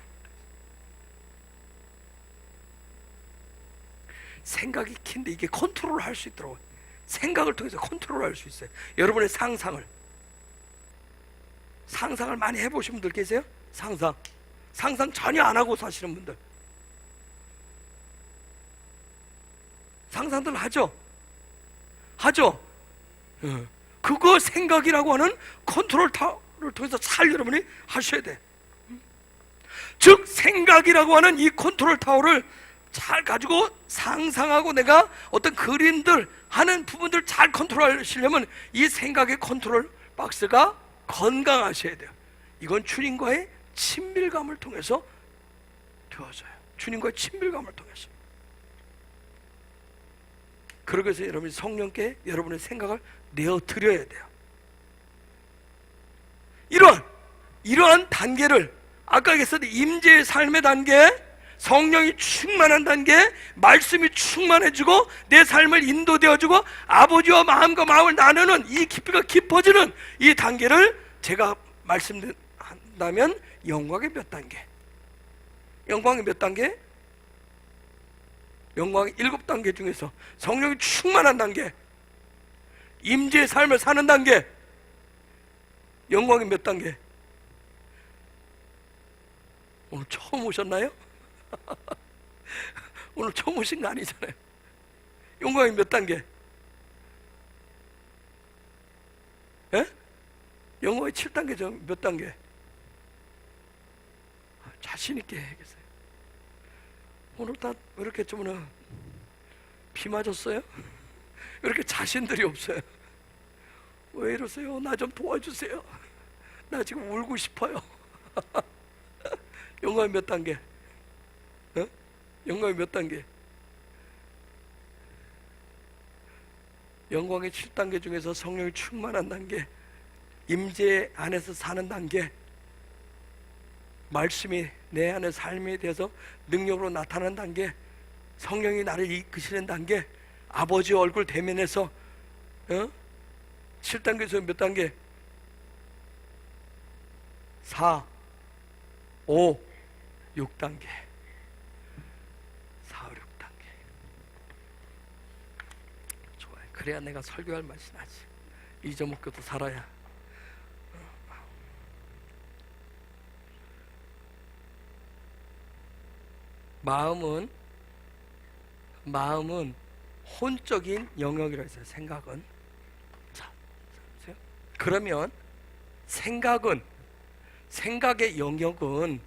생각이 긴데 이게 컨트롤을 할 수 있더라고요. 생각을 통해서 컨트롤을 할 수 있어요. 여러분의 상상을 많이 해보신 분들 계세요? 상상 전혀 안 하고 사시는 분들, 상상들 하죠? 그거 생각이라고 하는 컨트롤 타워를 통해서 잘 여러분이 하셔야 돼. 즉 생각이라고 하는 이 컨트롤 타워를 잘 가지고 상상하고 내가 어떤 그림들 하는 부분들 잘 컨트롤하시려면 이 생각의 컨트롤 박스가 건강하셔야 돼요. 이건 주님과의 친밀감을 통해서 되어져요. 주님과의 친밀감을 통해서. 그러기 위해서 여러분이 성령께 여러분의 생각을 내어드려야 돼요. 이러한 단계를, 아까 얘기했었는데 임재의 삶의 단계, 성령이 충만한 단계, 말씀이 충만해지고 내 삶을 인도되어주고 아버지와 마음과 마음을 나누는 이 깊이가 깊어지는 이 단계를 제가 말씀드린다면 영광의 몇 단계? 영광의 몇 단계? 영광의 7단계 중에서 성령이 충만한 단계, 임재의 삶을 사는 단계, 영광의 몇 단계? 오늘 처음 오셨나요? 오늘 처음 오신 거 아니잖아요. 영광이 몇 단계? 예? 영광이 7단계죠. 몇 단계? 자신 있게 해야겠어요. 오늘 다 왜 이렇게 좀 비 맞았어요? 왜 이렇게 자신들이 없어요? 왜 이러세요? 나 좀 도와주세요. 나 지금 울고 싶어요. 영광이 몇 단계? 영광이 몇 단계? 영광의 7단계 중에서 성령이 충만한 단계, 임재 안에서 사는 단계, 말씀이 내 안에 삶에 대해서 능력으로 나타나는 단계, 성령이 나를 이끄시는 단계, 아버지 얼굴 대면해서 7단계에서 몇 단계? 4, 5, 6단계. 4, 6단계. 좋아요. 그래야 내가 설교할 맛이 나지. 잊어먹고도 살아야. 마음은 혼적인 영역이라고 했어요. 생각은. 자, 보세요. 그러면 생각의 영역은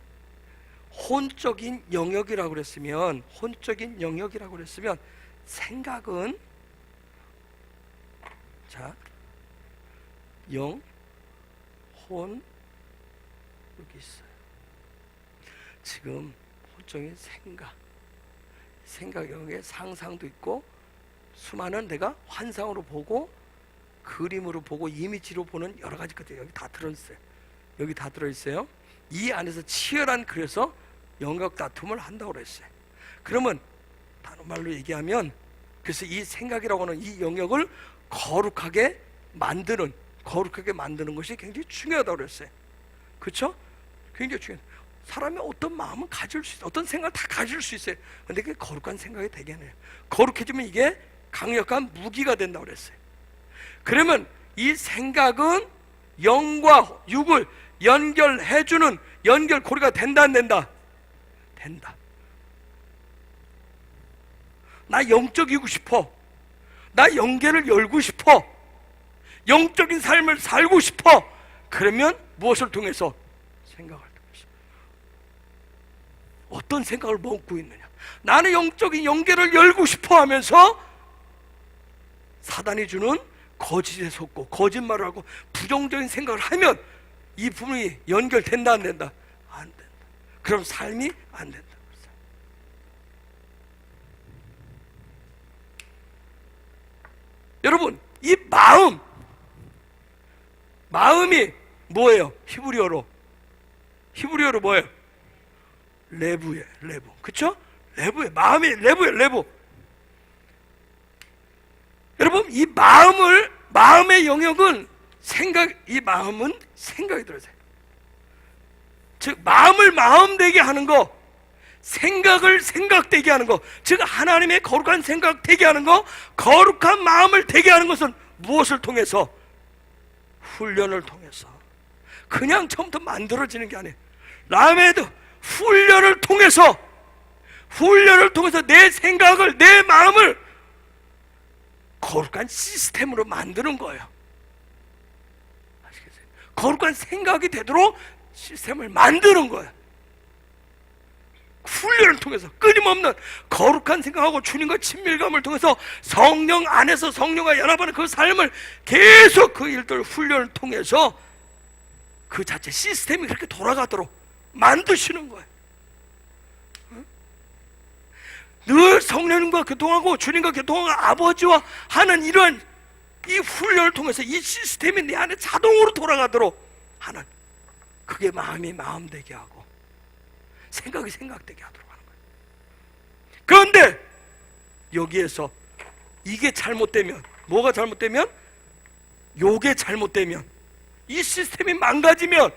혼적인 영역이라고 그랬으면, 생각은, 자, 영, 혼, 여기 있어요. 지금 혼적인 생각 영역에 상상도 있고, 수많은 내가 환상으로 보고 그림으로 보고 이미지로 보는 여러 가지 것들이 여기 다 들어있어요. 여기 다 들어있어요. 이 안에서 치열한, 그래서 영역 다툼을 한다고 그랬어요. 그러면 다른 말로 얘기하면, 그래서 이 생각이라고 하는 이 영역을 거룩하게 만드는 것이 굉장히 중요하다고 그랬어요. 그렇죠? 굉장히 중요해요. 사람이 어떤 마음은 가질 수 있어요. 어떤 생각을 다 가질 수 있어요. 근데 그게 거룩한 생각이 되게 해요. 거룩해지면 이게 강력한 무기가 된다고 그랬어요. 그러면 이 생각은 영과 육을 연결해주는 연결고리가 된다, 안 된다? 된다. 나 영적이고 싶어. 나 영계를 열고 싶어. 영적인 삶을 살고 싶어. 그러면 무엇을 통해서? 생각을 통해서. 어떤 생각을 먹고 있느냐? 나는 영적인 영계를 열고 싶어 하면서 사단이 주는 거짓에 속고 거짓말을 하고 부정적인 생각을 하면 이 부분이 연결된다, 안 된다? 안 된다. 그럼 삶이 안 된다. 여러분, 이 마음이 뭐예요? 히브리어로 뭐예요? 레부예요. 레부. 그쵸? 레부예요. 마음이 레부예요. 레부. 여러분, 이 마음의 영역은 이 마음은 생각이 들어있어요. 즉, 마음을 마음되게 하는 거, 생각을 생각되게 하는 거, 즉 하나님의 거룩한 생각 되게 하는 거, 거룩한 마음을 되게 하는 것은 무엇을 통해서? 훈련을 통해서. 그냥 처음부터 만들어지는 게 아니에요. 라메도 훈련을 통해서 내 생각을, 내 마음을 거룩한 시스템으로 만드는 거예요. 아시겠어요? 거룩한 생각이 되도록 시스템을 만드는 거예요. 훈련을 통해서 끊임없는 거룩한 생각하고 주님과 친밀감을 통해서 성령 안에서 성령과 연합하는 그 삶을 계속 그 일들 훈련을 통해서 그 자체 시스템이 그렇게 돌아가도록 만드시는 거예요. 늘 성령님과 교통하고 주님과 교통하고 아버지와 하는 이런 이 훈련을 통해서 이 시스템이 내 안에 자동으로 돌아가도록 하는, 그게 마음이 마음되게 하고 생각이 생각되게 하도록 하는 거예요. 그런데 여기에서 이게 잘못되면, 뭐가 잘못되면? 요게 잘못되면, 이 시스템이 망가지면,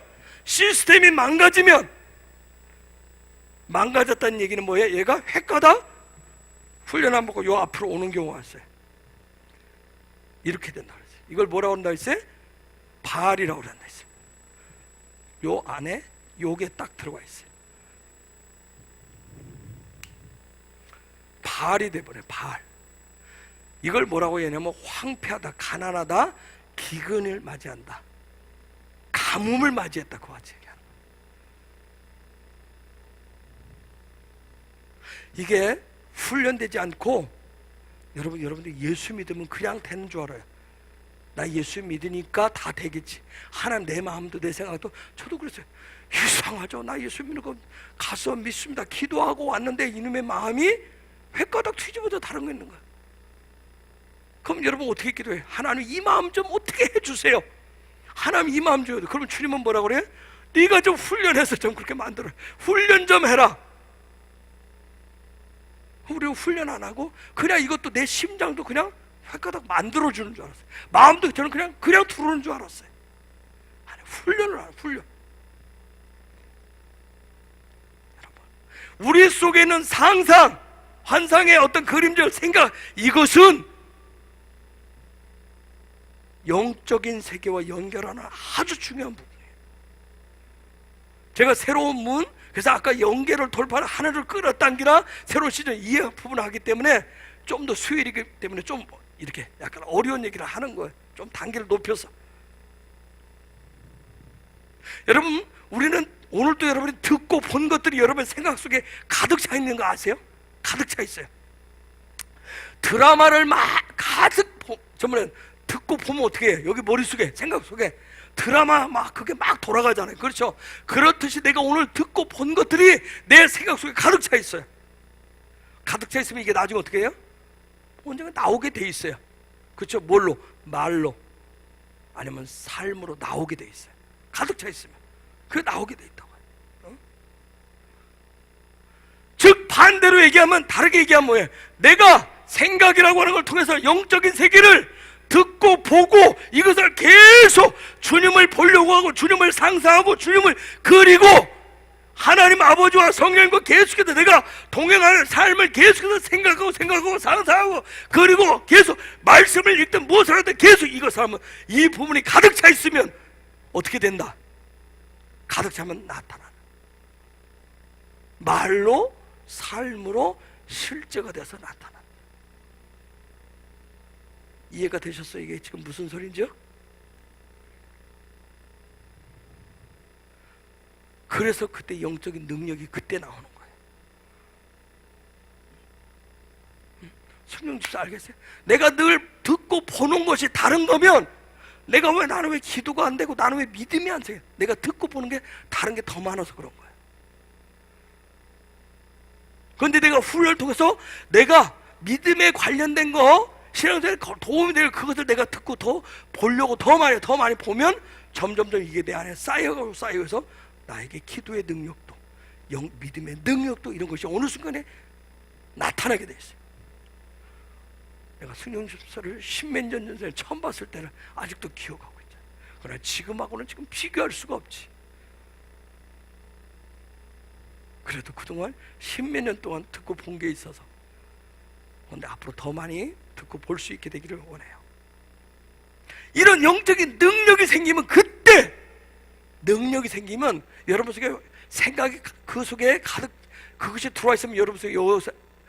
망가졌다는 얘기는 뭐예요? 얘가 획가닥 훈련 안 받고 요 앞으로 오는 경우가 있어요. 이렇게 된다 그랬어요. 이걸 뭐라고 한다 했어요? 바알이라고 한다 했어요. 요 안에 요게 딱 들어가 있어요. 바알이 돼버려요. 바알. 이걸 뭐라고 얘기하냐면 황폐하다, 가난하다, 기근을 맞이한다, 가뭄을 맞이했다, 그 같이 얘기하는 거예요. 이게 훈련되지 않고, 여러분들 예수 믿으면 그냥 되는 줄 알아요. 나 예수 믿으니까 다 되겠지. 하나님 내 마음도 내 생각도, 저도 그랬어요. 이상하죠. 나 예수 믿는 거 가서 믿습니다. 기도하고 왔는데 이놈의 마음이 획가닥 뒤집어져 다른 거 있는 거야. 그럼 여러분 어떻게 기도해요? 하나님 이 마음 좀 어떻게 해주세요. 하나님 이 마음 줘야 돼. 그러면 주님은 뭐라 그래? 네가 좀 훈련해서 좀 그렇게 만들어. 훈련 좀 해라. 우리가 훈련 안 하고 그냥 이것도 내 심장도 그냥 획가닥 만들어주는 줄 알았어요. 마음도 저는 그냥 들어오는 줄 알았어요. 아니, 훈련을 하라. 훈련. 여러분, 우리 속에 있는 상상, 환상의 어떤 그림적 생각, 이것은 영적인 세계와 연결하는 아주 중요한 부분이에요. 제가 새로운 문, 그래서 아까 연계를 돌파하는 하늘을 끌어당기나 새로운 시즌 이 부분을 하기 때문에 좀 더 수요일이기 때문에 좀 이렇게 약간 어려운 얘기를 하는 거예요. 좀 단계를 높여서. 여러분, 우리는 오늘도 여러분이 듣고 본 것들이 여러분 생각 속에 가득 차 있는 거 아세요? 가득 차 있어요. 드라마를 막 가득 정말 듣고 보면 어떻게 해요? 여기 머릿속에, 생각 속에 드라마 막 그게 막 돌아가잖아요. 그렇죠? 그렇듯이 내가 오늘 듣고 본 것들이 내 생각 속에 가득 차 있어요. 가득 차 있으면 이게 나중에 어떻게 해요? 언젠가 나오게 돼 있어요. 그렇죠? 뭘로? 말로. 아니면 삶으로 나오게 돼 있어요. 가득 차 있으면 그게 나오게 돼 있다고. 즉 반대로 얘기하면, 다르게 얘기하면 뭐예요? 내가 생각이라고 하는 걸 통해서 영적인 세계를 듣고 보고 이것을 계속 주님을 보려고 하고 주님을 상상하고 주님을 그리고 하나님 아버지와 성령과 계속해서 내가 동행하는 삶을 계속해서 생각하고 상상하고 그리고 계속 말씀을 읽든 무엇을 하든 계속 이것을 하면, 이 부분이 가득 차 있으면 어떻게 된다? 가득 차면 나타나는, 말로 삶으로 실제가 돼서 나타난다. 이해가 되셨어요? 이게 지금 무슨 소린지요? 그래서 그때 영적인 능력이 그때 나오는 거예요. 성령 집사 알겠어요? 내가 늘 듣고 보는 것이 다른 거면, 나는 왜 기도가 안 되고 나는 왜 믿음이 안 생겨? 내가 듣고 보는 게 다른 게 더 많아서 그런 거예요. 그런데 내가 훈련을 통해서 내가 믿음에 관련된 거, 신앙생활에 도움이 될 그것을 내가 듣고 더 보려고 더 많이 보면 점점점 이게 내 안에 쌓여서 나에게 기도의 능력도 믿음의 능력도 이런 것이 어느 순간에 나타나게 돼 있어요. 내가 승용 집사를 십몇 년 전에 처음 봤을 때는 아직도 기억하고 있잖아요. 그러나 지금하고는 지금 비교할 수가 없지. 그래도 그동안 십몇 년 동안 듣고 본 게 있어서, 그런데 앞으로 더 많이 듣고 볼 수 있게 되기를 원해요. 이런 영적인 능력이 생기면, 그때 능력이 생기면 여러분 속에 생각이 그 속에 가득 그것이 들어와 있으면 여러분 속에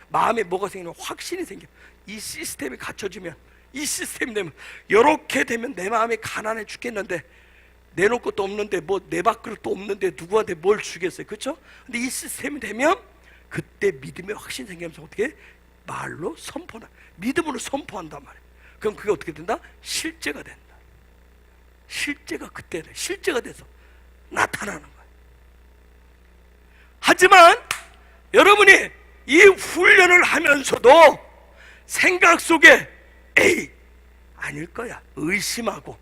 마음에 뭐가 생기면 확신이 생겨. 이 시스템이 갖춰지면, 이 시스템이 되면, 이렇게 되면 내 마음이 가난해 죽겠는데 내놓을 것도 없는데 뭐 내 밥그릇도 없는데 누구한테 뭘 주겠어요, 그렇죠? 근데 이 시스템이 되면 그때 믿음의 확신이 생기면서 어떻게 말로 선포나 믿음으로 선포한단 말이에요. 그럼 그게 어떻게 된다? 실제가 된다. 실제가 그때 실제가 돼서 나타나는 거예요. 하지만 여러분이 이 훈련을 하면서도 생각 속에 에이 아닐 거야 의심하고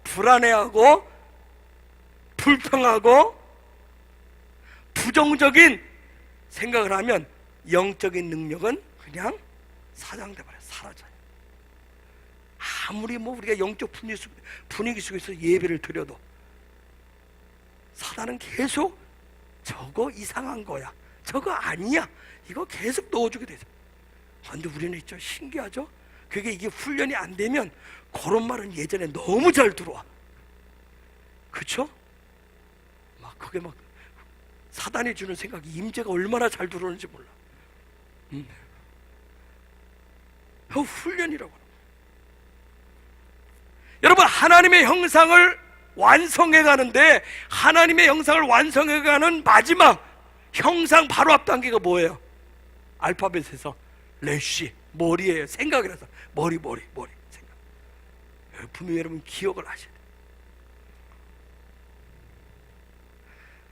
불안해하고 불평하고 부정적인 생각을 하면 영적인 능력은 그냥 사장돼버려요. 사라져요. 아무리 우리가 영적 분위기 속에서 예배를 드려도 사단은 계속 저거 이상한 거야, 저거 아니야, 이거 계속 넣어주게 되죠. 그런데 우리는 있죠, 신기하죠? 이게 훈련이 안 되면 그런 말은 예전에 너무 잘 들어와. 그쵸? 그게 사단이 주는 생각이 임재가 얼마나 잘 들어오는지 몰라. 그 훈련이라고. 여러분, 하나님의 형상을 완성해 가는데, 하나님의 형상을 완성해 가는 마지막 형상 바로 앞 단계가 뭐예요? 알파벳에서 레쉬, 머리예요. 생각이라서 머리 생각. 분명히 여러분 기억을 하셔야 돼요.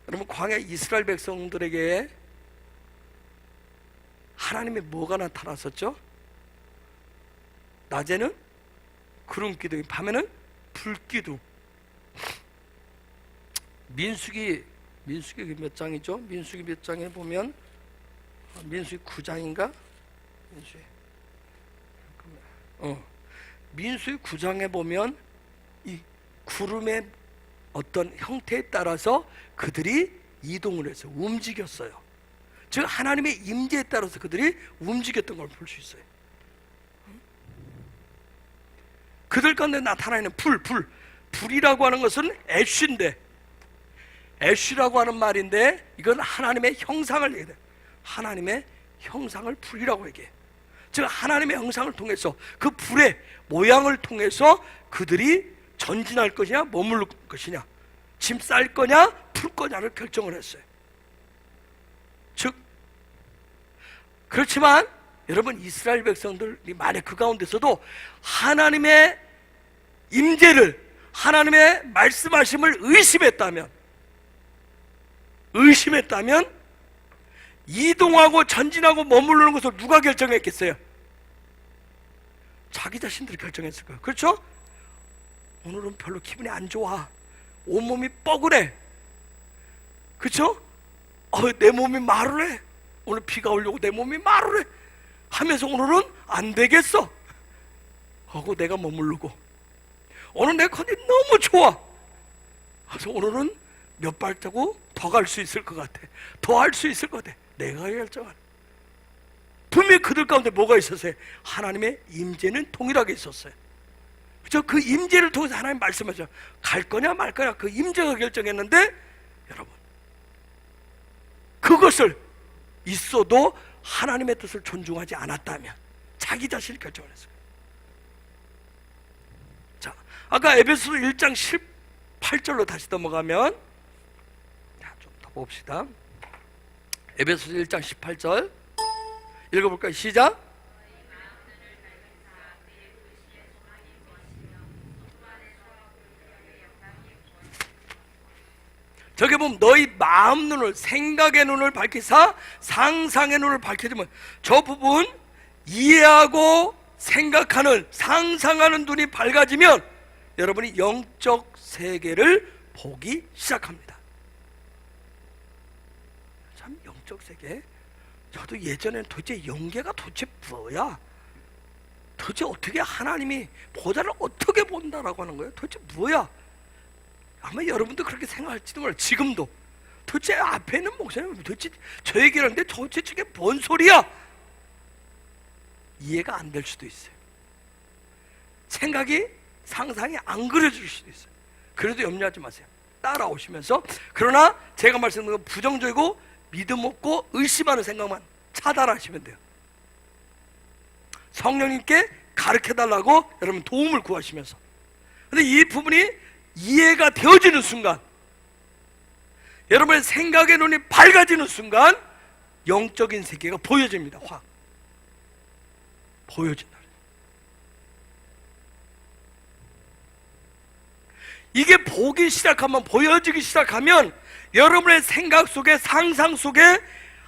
여러분, 광야 이스라엘 백성들에게 하나님의 뭐가 나타났었죠? 낮에는 구름기둥, 밤에는 불기둥. 민수기 몇 장이죠? 민수기 몇 장에 보면 민수기 9장인가? 민수기 9장에 보면 이 구름의 어떤 형태에 따라서 그들이 이동을 해서 움직였어요. 즉 하나님의 임재에 따라서 그들이 움직였던 걸 볼 수 있어요. 그들 가운데 나타나는 불이라고 하는 것은 애쉬인데, 애쉬라고 하는 말인데 이건 하나님의 형상을 얘기해요. 하나님의 형상을 불이라고 얘기해요. 즉 하나님의 형상을 통해서 그 불의 모양을 통해서 그들이 전진할 것이냐 머무를 것이냐, 짐 쌀 거냐 풀 거냐를 결정을 했어요. 즉 그렇지만 여러분, 이스라엘 백성들이 만약 그 가운데서도 하나님의 임재를, 하나님의 말씀하심을 의심했다면 이동하고 전진하고 머무르는 것을 누가 결정했겠어요? 자기 자신들이 결정했을 거예요. 그렇죠? 오늘은 별로 기분이 안 좋아. 온몸이 뻐근해. 그렇죠? 내 몸이 말을 해. 오늘 비가 오려고 내 몸이 말을 해 하면서 오늘은 안 되겠어 하고 내가 머무르고, 오늘 내 컨디 너무 좋아. 그래서 오늘은 몇 발자국 더 갈 수 있을 것 같아. 더 할 수 있을 것 같아. 내가 결정한. 분명히 그들 가운데 뭐가 있었어요? 하나님의 임재는 동일하게 있었어요. 그렇죠? 그 임재를 통해서 하나님 말씀하죠. 갈 거냐 말 거냐 그 임재가 결정했는데, 여러분 그것을 있어도 하나님의 뜻을 존중하지 않았다면 자기 자신을 결정을 했어요. 자, 아까 에베소서 1장 18절로 다시 넘어가면, 좀 더 봅시다. 에베소서 1장 18절 읽어볼까요? 시작. 저기 보면 너희 마음 눈을, 생각의 눈을 밝히사 상상의 눈을 밝혀주면, 저 부분 이해하고 생각하는, 상상하는 눈이 밝아지면 여러분이 영적 세계를 보기 시작합니다. 참, 영적 세계, 저도 예전에는 도대체 영계가 도대체 뭐야? 도대체 어떻게 하나님이 보좌를 어떻게 본다라고 하는 거예요? 도대체 뭐야? 아마 여러분도 그렇게 생각할지도 몰라요. 지금도 도대체 앞에 있는 목사님 도대체 저 얘기를 하는데 도대체 저게 뭔 소리야? 이해가 안 될 수도 있어요. 생각이, 상상이 안 그려질 수도 있어요. 그래도 염려하지 마세요. 따라오시면서, 그러나 제가 말씀드린 건 부정적이고 믿음 없고 의심하는 생각만 차단하시면 돼요. 성령님께 가르쳐달라고 여러분 도움을 구하시면서. 근데 이 부분이 이해가 되어지는 순간, 여러분의 생각의 눈이 밝아지는 순간 영적인 세계가 보여집니다. 확 보여진다. 이게 보기 시작하면, 보여지기 시작하면 여러분의 생각 속에, 상상 속에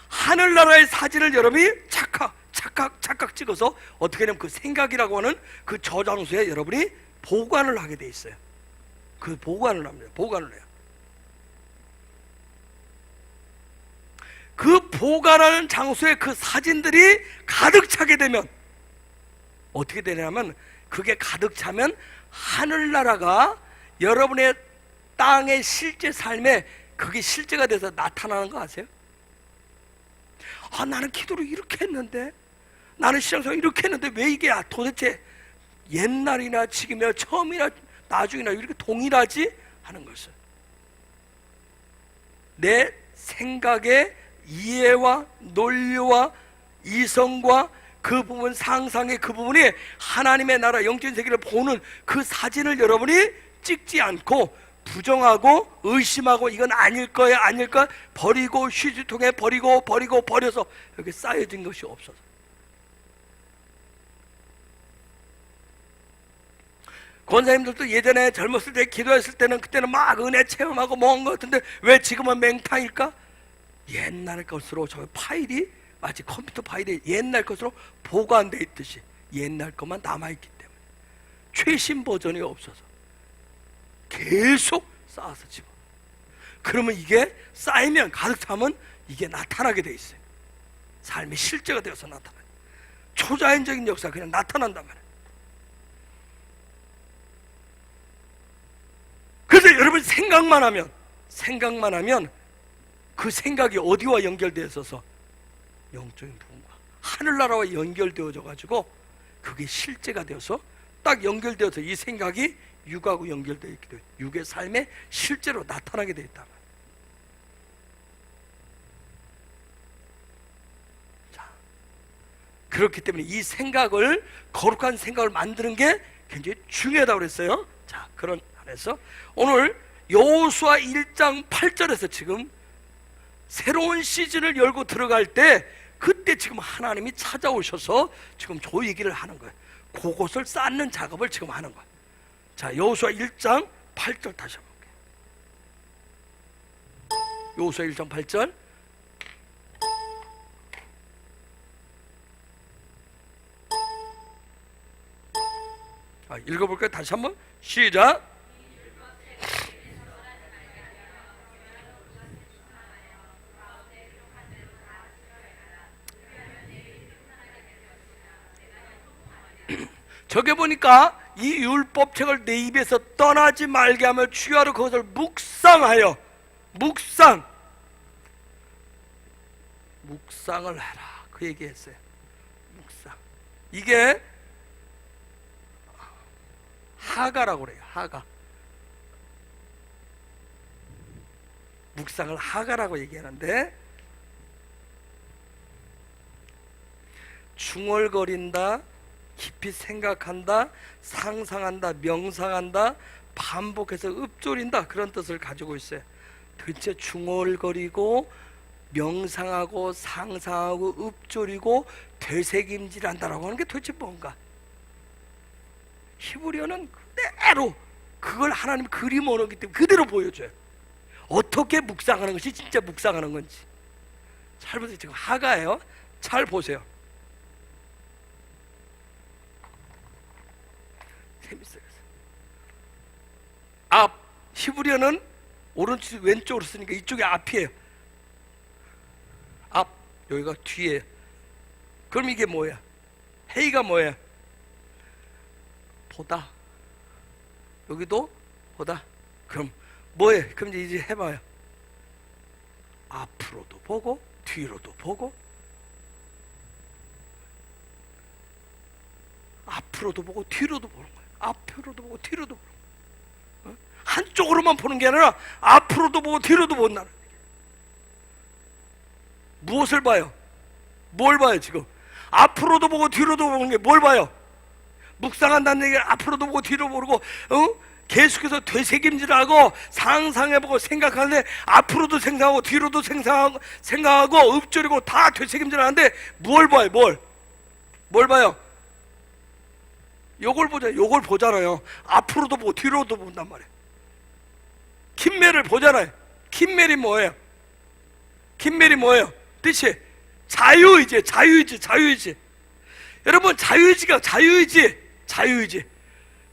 하늘나라의 사진을 여러분이 착각 찍어서 어떻게 되면 그 생각이라고 하는 그 저장소에 여러분이 보관을 하게 돼 있어요. 그 보관을 합니다. 보관을 해요. 그 보관하는 장소에 그 사진들이 가득 차게 되면 어떻게 되냐면, 그게 가득 차면 하늘나라가 여러분의 땅의 실제 삶에 그게 실제가 돼서 나타나는 거 아세요? 나는 기도를 이렇게 했는데, 나는 신앙생활 이렇게 했는데 왜 이게 도대체 옛날이나 지금이나 처음이나 나중이나 이렇게 동일하지? 하는 것은 내 생각의 이해와 논리와 이성과 그 부분, 상상의 그 부분이 하나님의 나라 영적인 세계를 보는 그 사진을 여러분이 찍지 않고 부정하고 의심하고 이건 아닐 거야 아닐 거야 버리고, 휴지통에 버려서 여기 쌓여진 것이 없어서. 권사님들도 예전에 젊었을 때 기도했을 때는 그때는 막 은혜 체험하고 먹은 것 같은데 왜 지금은 맹탕일까? 옛날 것으로 저 파일이 마치 컴퓨터 파일이 옛날 것으로 보관돼 있듯이 옛날 것만 남아있기 때문에 최신 버전이 없어서 계속 쌓아서 집어. 그러면 이게 쌓이면, 가득 차면 이게 나타나게 돼 있어요. 삶의 실제가 되어서 나타나요. 초자연적인 역사가 그냥 나타난단 말이에요. 그래서 여러분 생각만 하면 그 생각이 어디와 연결되어 있어서 영적인 부분과 하늘나라와 연결되어져 가지고 그게 실제가 되어서 딱 연결되어서 이 생각이 육하고 연결되어 있기도 해요. 육의 삶에 실제로 나타나게 되어 있다. 자, 그렇기 때문에 이 생각을, 거룩한 생각을 만드는 게 굉장히 중요하다고 그랬어요. 자, 그런 안에서 오늘 여호수아 1장 8절에서 지금 새로운 시즌을 열고 들어갈 때, 그때 지금 하나님이 찾아오셔서 지금 저 얘기를 하는 거예요. 그것을 쌓는 작업을 지금 하는 거예요. 자, 여호수아 1장 8절 다시 한번 볼게요. 여호수아 1장 8절. 읽어볼까요? 다시 한번 시작. 저게 보니까 이 율법책을 내 입에서 떠나지 말게 하며 주야로 그것을 묵상하여, 묵상을 해라, 그 얘기했어요. 묵상. 이게 하가라고 그래요. 하가. 묵상을 하가라고 얘기하는데, 중얼거린다, 깊이 생각한다, 상상한다, 명상한다, 반복해서 읊조린다, 그런 뜻을 가지고 있어요. 도대체 중얼거리고 명상하고 상상하고 읊조리고 되새김질한다라고 하는 게 도대체 뭔가? 히브리어는 그대로 그걸 하나님 그림 언어이기 때문에 그대로 보여줘요. 어떻게 묵상하는 것이 진짜 묵상하는 건지. 잘 보세요. 지금 하가예요. 잘 보세요. 재밌어요. 앞, 히브리어는 오른쪽 왼쪽으로 쓰니까 이쪽이 앞이에요. 앞, 여기가 뒤에. 그럼 이게 뭐야? 헤이가 뭐야? 보다. 여기도 보다. 그럼 뭐예요? 그럼 이제 해봐요. 앞으로도 보고 뒤로도 보고, 앞으로도 보고 뒤로도 보는 거예요. 앞으로도 보고 뒤로도 보는 거예요. 한쪽으로만 보는 게 아니라 앞으로도 보고 뒤로도 본다는 거예요. 무엇을 봐요? 뭘 봐요 지금? 앞으로도 보고 뒤로도 보는 게 뭘 봐요? 묵상한다는 얘기는 앞으로도 보고 뒤로 보고, 계속해서 되새김질하고 상상해보고 생각하는데, 앞으로도 생각하고 뒤로도 생각하고 읊조리고 다 되새김질하는데 뭘 봐요? 뭘 봐요? 요걸 보잖아요. 앞으로도 보고 뒤로도 본단 말이에요. 킴멜을 보잖아요. 킴멜이 뭐예요? 뜻이 자유의지. 여러분, 자유의지.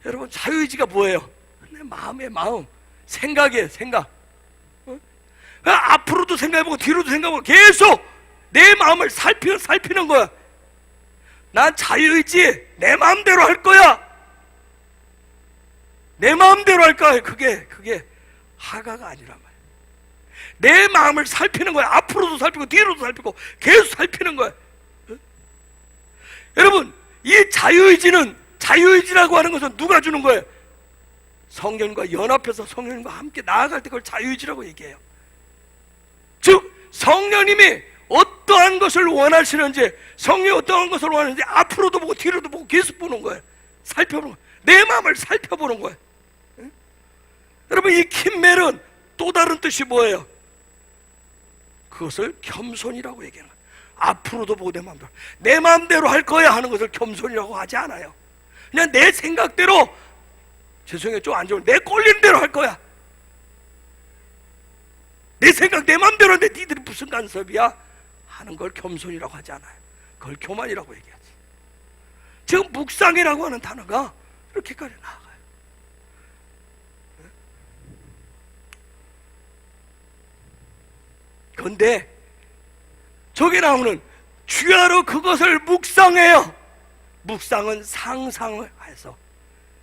여러분, 자유의지가 뭐예요? 내 마음이에요. 마음. 생각이에요. 생각. 앞으로도 생각해보고 뒤로도 생각해보고 계속 내 마음을 살피는 거야. 난 자유의지, 내 마음대로 할 거야. 내 마음대로 할 거야. 그게 하가가 아니란 말이야. 내 마음을 살피는 거야. 앞으로도 살피고 뒤로도 살피고 계속 살피는 거야. 여러분, 이 자유의지라고 하는 것은 누가 주는 거예요? 성령과 연합해서 성령과 함께 나아갈 때 그걸 자유의지라고 얘기해요. 즉, 성령님이 어떠한 것을 원하시는지, 성령이 어떠한 것을 원하는지 앞으로도 보고 뒤로도 보고 계속 보는 거예요. 살펴보는 거예요. 내 마음을 살펴보는 거예요. 여러분, 이 킴멜은 또 다른 뜻이 뭐예요? 그것을 겸손이라고 얘기하는 거예요. 앞으로도 보고 내 마음대로 할 거야 하는 것을 겸손이라고 하지 않아요. 그냥 내 생각대로, 죄송해요, 좀 안 좋은, 내 꼴린 대로 할 거야. 내 생각 내 마음대로 하는데 니들이 무슨 간섭이야 하는 걸 겸손이라고 하지 않아요. 그걸 교만이라고 얘기하지. 지금 묵상이라고 하는 단어가 이렇게까지 나아가요. 그런데 저기 나오는 주야로 그것을 묵상해요. 묵상은 상상을 해서,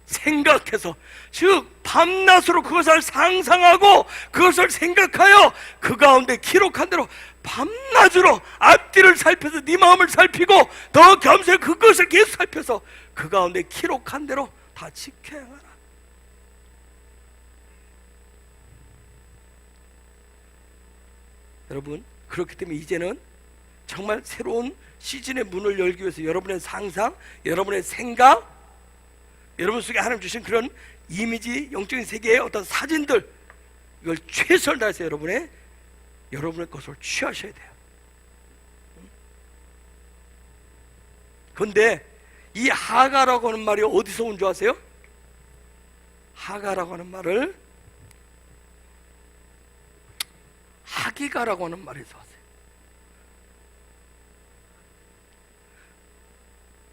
생각해서, 즉 밤낮으로 그것을 상상하고 그것을 생각하여 그 가운데 기록한 대로 밤낮으로 앞뒤를 살펴서 네 마음을 살피고 더 겸손히 그것을 계속 살펴서 그 가운데 기록한 대로 다 지켜야 하라. 여러분, 그렇기 때문에 이제는 정말 새로운 시즌의 문을 열기 위해서 여러분의 상상, 여러분의 생각, 여러분 속에 하나님 주신 그런 이미지, 영적인 세계의 어떤 사진들, 이걸 최선을 다해서 여러분의 것을 취하셔야 돼요. 그런데 이 하가라고 하는 말이 어디서 온 줄 아세요? 하가라고 하는 말을 하기가라고 하는 말에서 왔어요.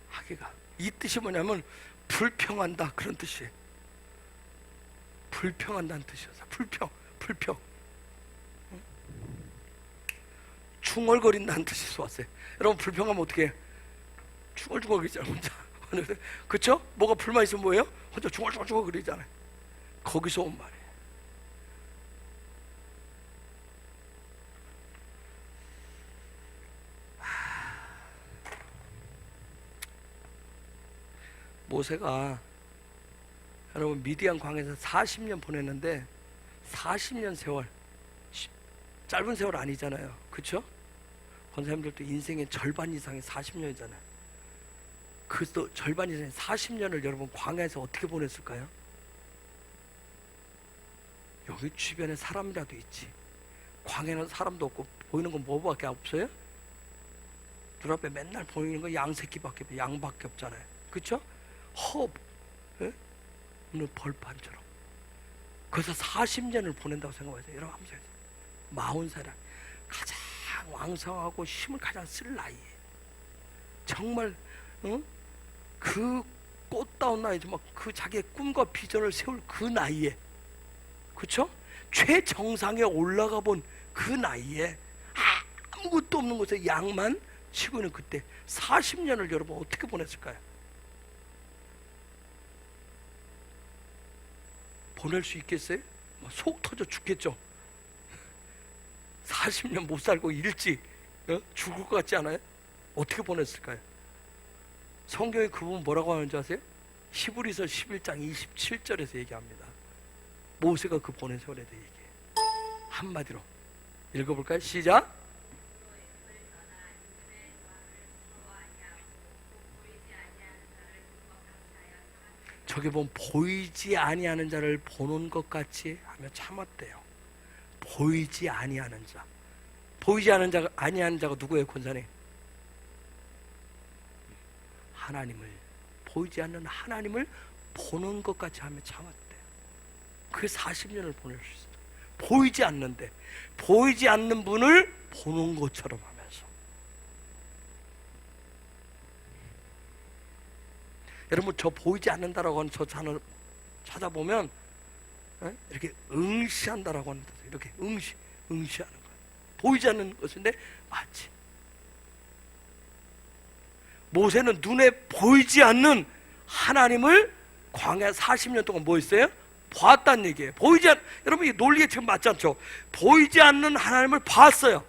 하기가, 이 뜻이 뭐냐면 불평한다 그런 뜻이에요. 불평한다는 뜻이었어요. 불평. 중얼거린다는 뜻이 왔어요. 여러분 불평하면 어떻게 해요? 중얼중얼거리잖아요 혼자. 그쵸? 뭐가 불만 있으면 뭐예요? 혼자 중얼중얼거리잖아요. 거기서 온 말이에요. 모세가 여러분 미디안 광야에서 40년 보냈는데 40년 세월 짧은 세월 아니잖아요. 그쵸? 권사님들도 인생의 절반 이상이 40년이잖아요. 그 또 절반 이상의 40년을 여러분 광야에서 어떻게 보냈을까요? 여기 주변에 사람이라도 있지. 광야는 사람도 없고 보이는 건 뭐밖에 없어요? 눈앞에 맨날 보이는 건 양새끼밖에 없고 양밖에 없잖아요. 그쵸? 허브, 예? 어느 벌판처럼. 그래서 40년을 보낸다고 생각하세요. 여러분 한번 생각해보세요. 40살 가장 왕성하고 힘을 가장 쓸 나이에 정말 그 꽃다운 나이에 막 그 자기의 꿈과 비전을 세울 그 나이에, 그쵸? 최정상에 올라가 본 그 나이에 아무것도 없는 곳에 양만 치고 있는 그때 40년을 여러분 어떻게 보냈을까요? 보낼 수 있겠어요? 속 터져 죽겠죠. 40년 못 살고 일찍 죽을 것 같지 않아요? 어떻게 보냈을까요? 성경에 그 부분 뭐라고 하는지 아세요? 히브리서 11장 27절에서 얘기합니다. 모세가 그 보낸 세월에 대해 얘기해요. 한마디로 읽어볼까요? 시작! 저기 보면 보이지 아니하는 자를 보는 것 같이 하며 참았대요. 보이지 아니하는 자. 보이지 아니하는 자가 누구예요, 권사님? 하나님을, 보이지 않는 하나님을 보는 것 같이 하며 참았대요. 그 40년을 보낼 수 있어요. 보이지 않는데, 보이지 않는 분을 보는 것처럼 하면서. 여러분 저 보이지 않는다라고 하는 저 단어 찾아보면 이렇게 응시한다라고 하는 뜻이에요. 이렇게 응시하는 거예요. 보이지 않는 것인데 마치 모세는 눈에 보이지 않는 하나님을 광야 40년 동안 뭐 했어요? 봤다는 얘기예요. 여러분 이 논리에 지금 맞지 않죠? 보이지 않는 하나님을 봤어요.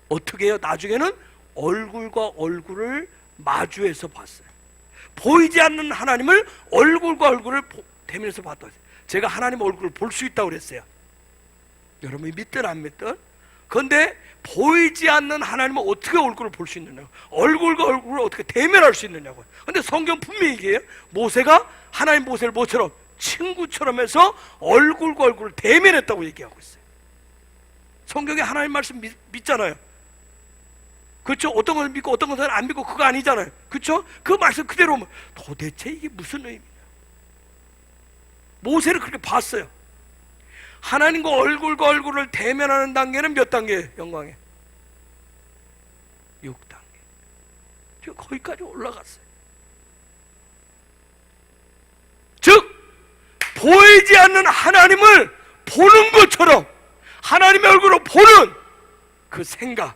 어떻게 해요? 나중에는 얼굴과 얼굴을 마주해서 봤어요. 보이지 않는 하나님을 얼굴과 얼굴을 대면해서 봤다. 제가 하나님 얼굴을 볼 수 있다고 그랬어요. 여러분이 믿든 안 믿든. 그런데 보이지 않는 하나님은 어떻게 얼굴을 볼 수 있느냐고, 얼굴과 얼굴을 어떻게 대면할 수 있느냐고. 근데 성경 분명히 얘기해요. 모세가 하나님 모세를 뭐처럼? 친구처럼 해서 얼굴과 얼굴을 대면했다고 얘기하고 있어요. 성경에 하나님 말씀 믿잖아요. 그렇죠? 어떤 것을 믿고 어떤 것을 안 믿고 그거 아니잖아요. 그렇죠? 그 말씀 그대로 오면 도대체 이게 무슨 의미냐. 모세를 그렇게 봤어요. 하나님과 얼굴과 얼굴을 대면하는 단계는 몇 단계예요? 영광에 6단계. 지금 거기까지 올라갔어요. 즉 보이지 않는 하나님을 보는 것처럼 하나님의 얼굴을 보는 그 생각,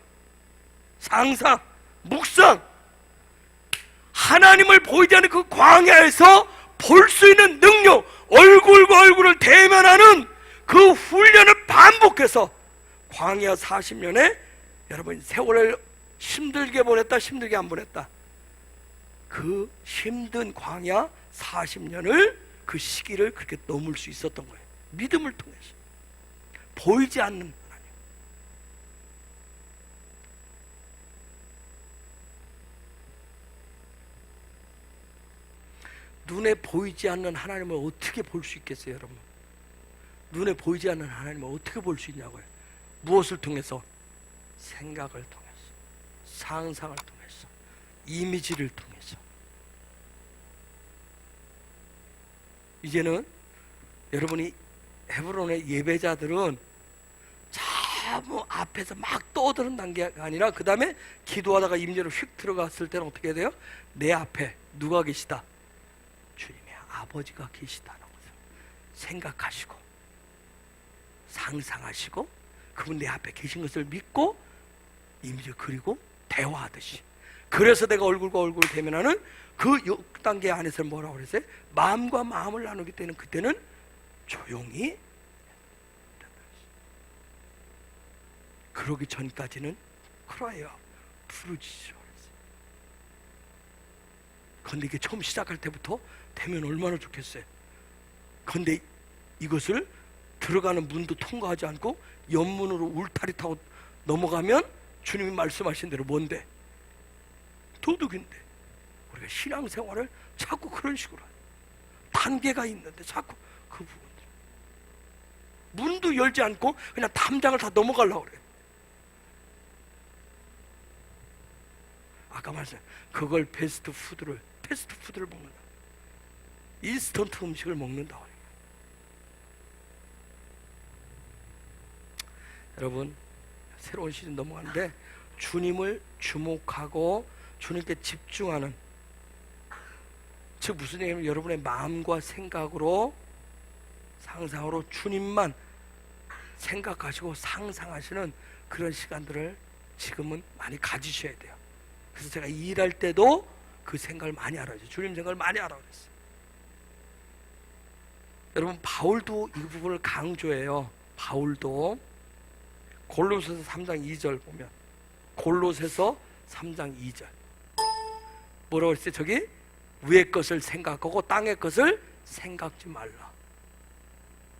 상상, 묵상, 하나님을 보이지 않는 그 광야에서 볼 수 있는 능력, 얼굴과 얼굴을 대면하는 그 훈련을 반복해서 광야 40년에 여러분 세월을 힘들게 보냈다, 힘들게 안 보냈다. 그 힘든 광야 40년을, 그 시기를 그렇게 넘을 수 있었던 거예요. 믿음을 통해서. 보이지 않는 하나님. 눈에 보이지 않는 하나님을 어떻게 볼 수 있겠어요, 여러분? 눈에 보이지 않는 하나님을 어떻게 볼 수 있냐고요? 무엇을 통해서? 생각을 통해서, 상상을 통해서, 이미지를 통해서. 이제는 여러분이 헤브론의 예배자들은 너무 앞에서 막 떠드는 단계가 아니라 그 다음에 기도하다가 임재로 휙 들어갔을 때는 어떻게 해야 돼요? 내 앞에 누가 계시다? 주님의 아버지가 계시다는 것을 생각하시고 상상하시고 그분 내 앞에 계신 것을 믿고 임재 그리고 대화하듯이, 그래서 내가 얼굴과 얼굴 대면하는 그 6단계 안에서 뭐라고 그랬어요? 마음과 마음을 나누기 때문에 그때는 조용히, 그러기 전까지는 크라이어 부르짖으라고 그랬어요. 그런데 이게 처음 시작할 때부터 되면 얼마나 좋겠어요. 그런데 이것을 들어가는 문도 통과하지 않고 옆문으로 울타리 타고 넘어가면 주님이 말씀하신 대로 뭔데? 도둑인데. 우리가 신앙생활을 자꾸 그런 식으로 해요. 단계가 있는데 자꾸 그 부분들, 문도 열지 않고 그냥 담장을 다 넘어가려고 그래요. 아까 말했어요. 그걸 패스트푸드를 먹는다. 인스턴트 음식을 먹는다. 여러분, 새로운 시즌 넘어가는데 주님을 주목하고 주님께 집중하는, 즉 무슨 얘기냐면 여러분의 마음과 생각으로, 상상으로 주님만 생각하시고 상상하시는 그런 시간들을 지금은 많이 가지셔야 돼요. 그래서 제가 일할 때도 그 생각을 많이 하라고 했어요. 주님 생각을 많이 하라고 했어요. 여러분, 바울도 이 부분을 강조해요. 바울도 골로새서 3장 2절 보면, 골로새서 3장 2절 뭐라고 했어요? 저기 위의 것을 생각하고 땅의 것을 생각지 말라.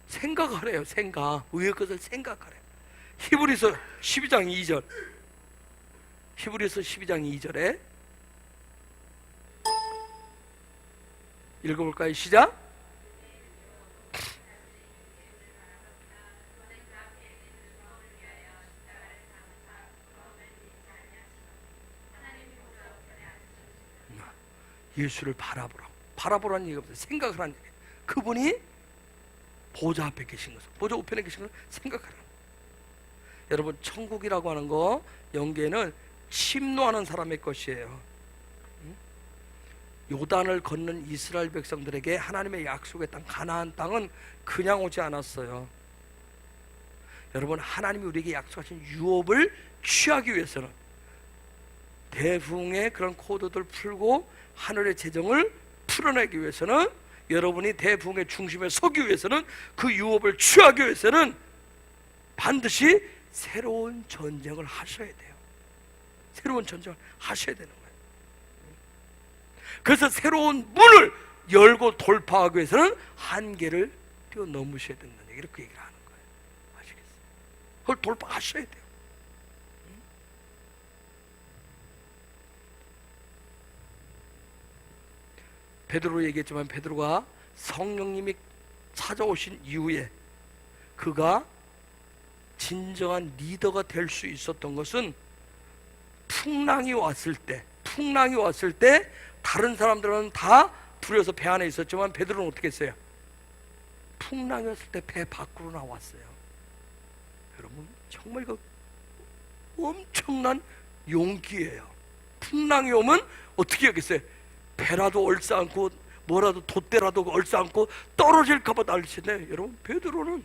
생각하래요. 생각. 위의 것을 생각하래요. 히브리서 12장 2절, 히브리서 12장 2절에 읽어볼까요? 시작. 예수를 바라보라는 얘기가 없어요. 생각을 하는 얘기예요. 그분이 보좌 앞에 계신 것을, 보좌 우편에 계신 것을 생각하라는 거예요. 여러분, 천국이라고 하는 거 영계는 침노하는 사람의 것이에요. 요단을 걷는 이스라엘 백성들에게 하나님의 약속의 땅 가나안 땅은 그냥 오지 않았어요. 여러분, 하나님이 우리에게 약속하신 유업을 취하기 위해서는, 대붕의 그런 코드들 풀고 하늘의 재정을 풀어내기 위해서는, 여러분이 대붕의 중심에 서기 위해서는, 그 유업을 취하기 위해서는 반드시 새로운 전쟁을 하셔야 돼요. 새로운 전쟁을 하셔야 되는 거예요. 그래서 새로운 문을 열고 돌파하기 위해서는 한계를 뛰어넘으셔야 된다는 얘기를 그 얘기를 하는 거예요. 아시겠어요? 그걸 돌파하셔야 돼요. 베드로 얘기했지만, 베드로가 성령님이 찾아오신 이후에 그가 진정한 리더가 될 수 있었던 것은 풍랑이 왔을 때 다른 사람들은 다 두려워서 배 안에 있었지만 베드로는 어떻게 했어요? 풍랑이 왔을 때 배 밖으로 나왔어요. 여러분, 정말 이거 엄청난 용기예요. 풍랑이 오면 어떻게 하겠어요? 배라도 얼싸안고 뭐라도 돛대라도 얼싸안고 떨어질까봐 난리치네. 여러분, 베드로는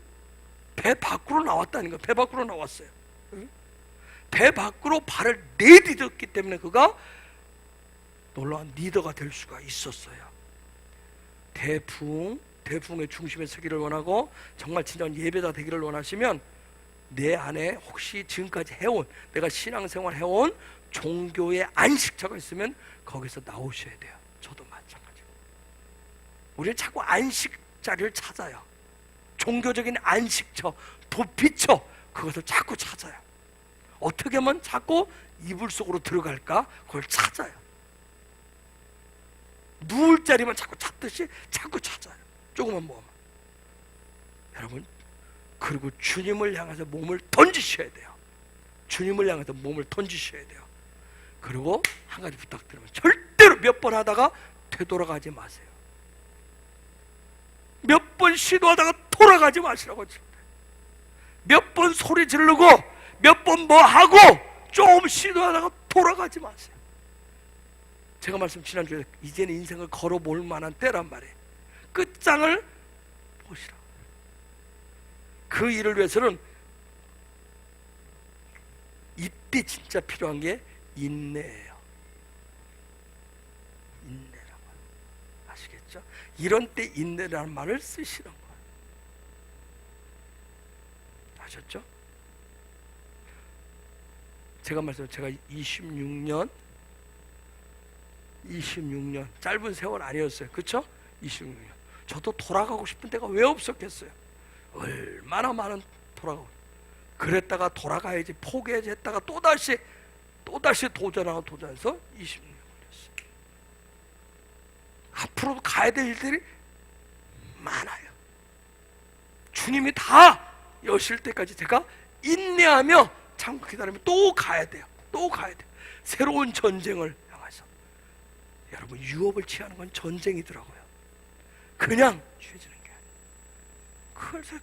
배 밖으로 나왔다니까. 배 밖으로 나왔어요. 배 밖으로 발을 내디뎠기 때문에 그가 놀라운 리더가 될 수가 있었어요. 대풍의 중심에 서기를 원하고 정말 진정한 예배자 되기를 원하시면, 내 안에 혹시 지금까지 해온, 내가 신앙생활 해온 종교의 안식처가 있으면 거기서 나오셔야 돼요. 저도 마찬가지고. 우리는 자꾸 안식 자리를 찾아요. 종교적인 안식처, 도피처, 그것을 자꾸 찾아요. 어떻게 하면 자꾸 이불 속으로 들어갈까? 그걸 찾아요. 누울 자리만 자꾸 찾듯이 자꾸 찾아요. 조금만 모으면. 여러분, 그리고 주님을 향해서 몸을 던지셔야 돼요. 주님을 향해서 몸을 던지셔야 돼요. 그리고 한 가지 부탁드리면, 절대로 몇 번 하다가 되돌아가지 마세요. 몇 번 시도하다가 돌아가지 마시라고. 몇 번 소리 지르고 몇 번 뭐 하고 좀 시도하다가 돌아가지 마세요. 제가 말씀 지난주에 이제는 인생을 걸어볼 만한 때란 말이에요. 끝장을 보시라. 그 일을 위해서는 이때 진짜 필요한 게 인내예요. 인내라고 아시겠죠? 이런 때 인내라는 말을 쓰시는 거예요. 아셨죠? 제가 26년 짧은 세월 아니었어요. 그쵸? 26년 저도 돌아가고 싶은 데가 왜 없었겠어요? 얼마나 많은 돌아가고, 그랬다가 돌아가야지 포기해야지 했다가 또다시 도전해서 26년 걸렸어요. 앞으로도 가야 될 일들이 많아요. 주님이 다 여실 때까지 제가 인내하며 참고 기다리면 또 가야 돼요. 새로운 전쟁을 향해서. 여러분, 유업을 취하는 건 전쟁이더라고요. 그냥 취해지는 게 아니에요. 그래서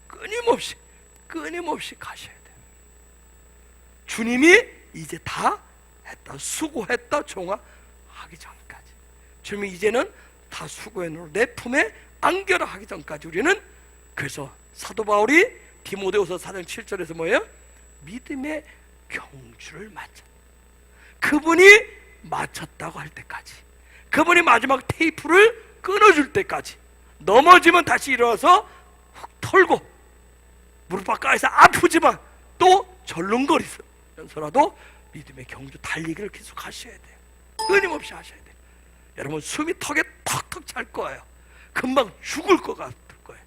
끊임없이 가셔야 돼요. 주님이 이제 다 했다, 수고했다, 종아하기 전까지. 주님이 이제는 다 수고했노라 내 품에 안겨라 하기 전까지 우리는, 그래서 사도 바울이 디모데후서 4장 7절에서 뭐예요? 믿음의 경주를 마쳤다. 그분이 마쳤다고 할 때까지, 그분이 마지막 테이프를 끊어줄 때까지, 넘어지면 다시 일어나서 훅 털고 무릎 가까이서 아프지만 또 절름거리면서라도 믿음의 경주 달리기를 계속 하셔야 돼요. 끊임없이 하셔야 돼요. 여러분, 숨이 턱에 턱턱 찰 거예요. 금방 죽을 것 같을 거예요.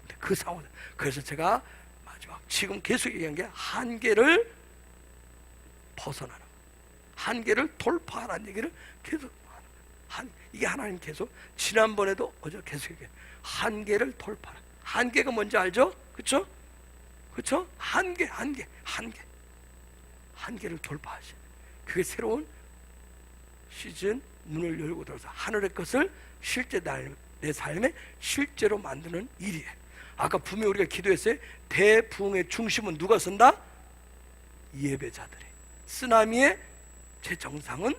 근데 그 상황, 그래서 제가 마지막 지금 계속 얘기한 게 한계를 벗어나는, 한계를 돌파하라는 얘기를 계속 이게 하나님 계속 지난번에도 어제 계속 얘기해요. 한계를 돌파하라. 한계가 뭔지 알죠? 그렇죠? 한계를 돌파하셔야 돼요. 그게 새로운 시즌 문을 열고 들어서 하늘의 것을 실제 내 삶에 실제로 만드는 일이에요. 아까 분명히 우리가 기도했어요. 대부흥의 중심은 누가 선다? 예배자들이. 쓰나미의 최정상은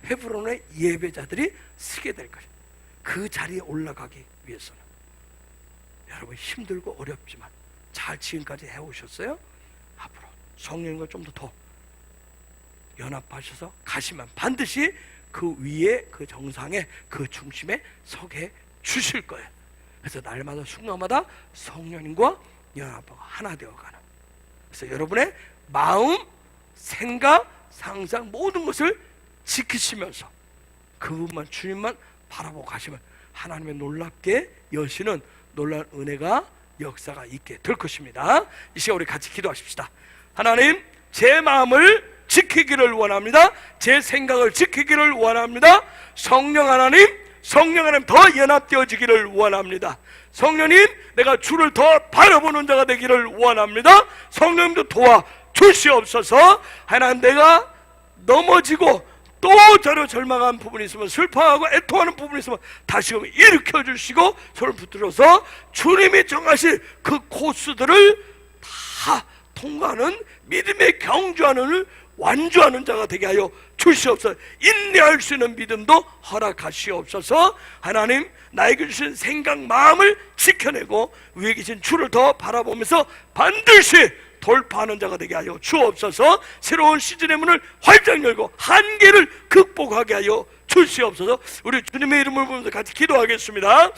헤브론의 예배자들이 서게 될 것이에요. 그 자리에 올라가기 위해서는 여러분, 힘들고 어렵지만 잘 지금까지 해오셨어요. 앞으로 성령님과 좀 더 연합하셔서 가시면 반드시 그 위에, 그 정상에, 그 중심에 서게 주실 거예요. 그래서 날마다 순간마다 성령님과 연합하고 하나 되어가는, 그래서 여러분의 마음, 생각, 상상 모든 것을 지키시면서 그분만, 주님만 바라보고 가시면 하나님의 놀랍게 여시는 놀라운 은혜가, 역사가 있게 될 것입니다. 이 시간 우리 같이 기도하십시다. 하나님, 제 마음을 지키기를 원합니다. 제 생각을 지키기를 원합니다. 성령 하나님 더 연합되어지기를 원합니다. 성령님, 내가 주를 더 바라보는 자가 되기를 원합니다. 성령님도 도와주시옵소서. 하나님, 내가 넘어지고 또 저로 절망한 부분이 있으면, 슬퍼하고 애통하는 부분이 있으면 다시금 일으켜 주시고 손을 붙들어서 주님이 정하실 그 코스들을 다 통과하는 믿음의 경주하는, 완주하는 자가 되게 하여 주시옵소서. 인내할 수 있는 믿음도 허락하시옵소서. 하나님, 나에게 주신 생각, 마음을 지켜내고 위에 계신 주를 더 바라보면서 반드시 돌파하는 자가 되게 하여 주옵소서. 새로운 시즌의 문을 활짝 열고 한계를 극복하게 하여 주시옵소서. 우리 주님의 이름을 부르면서 같이 기도하겠습니다.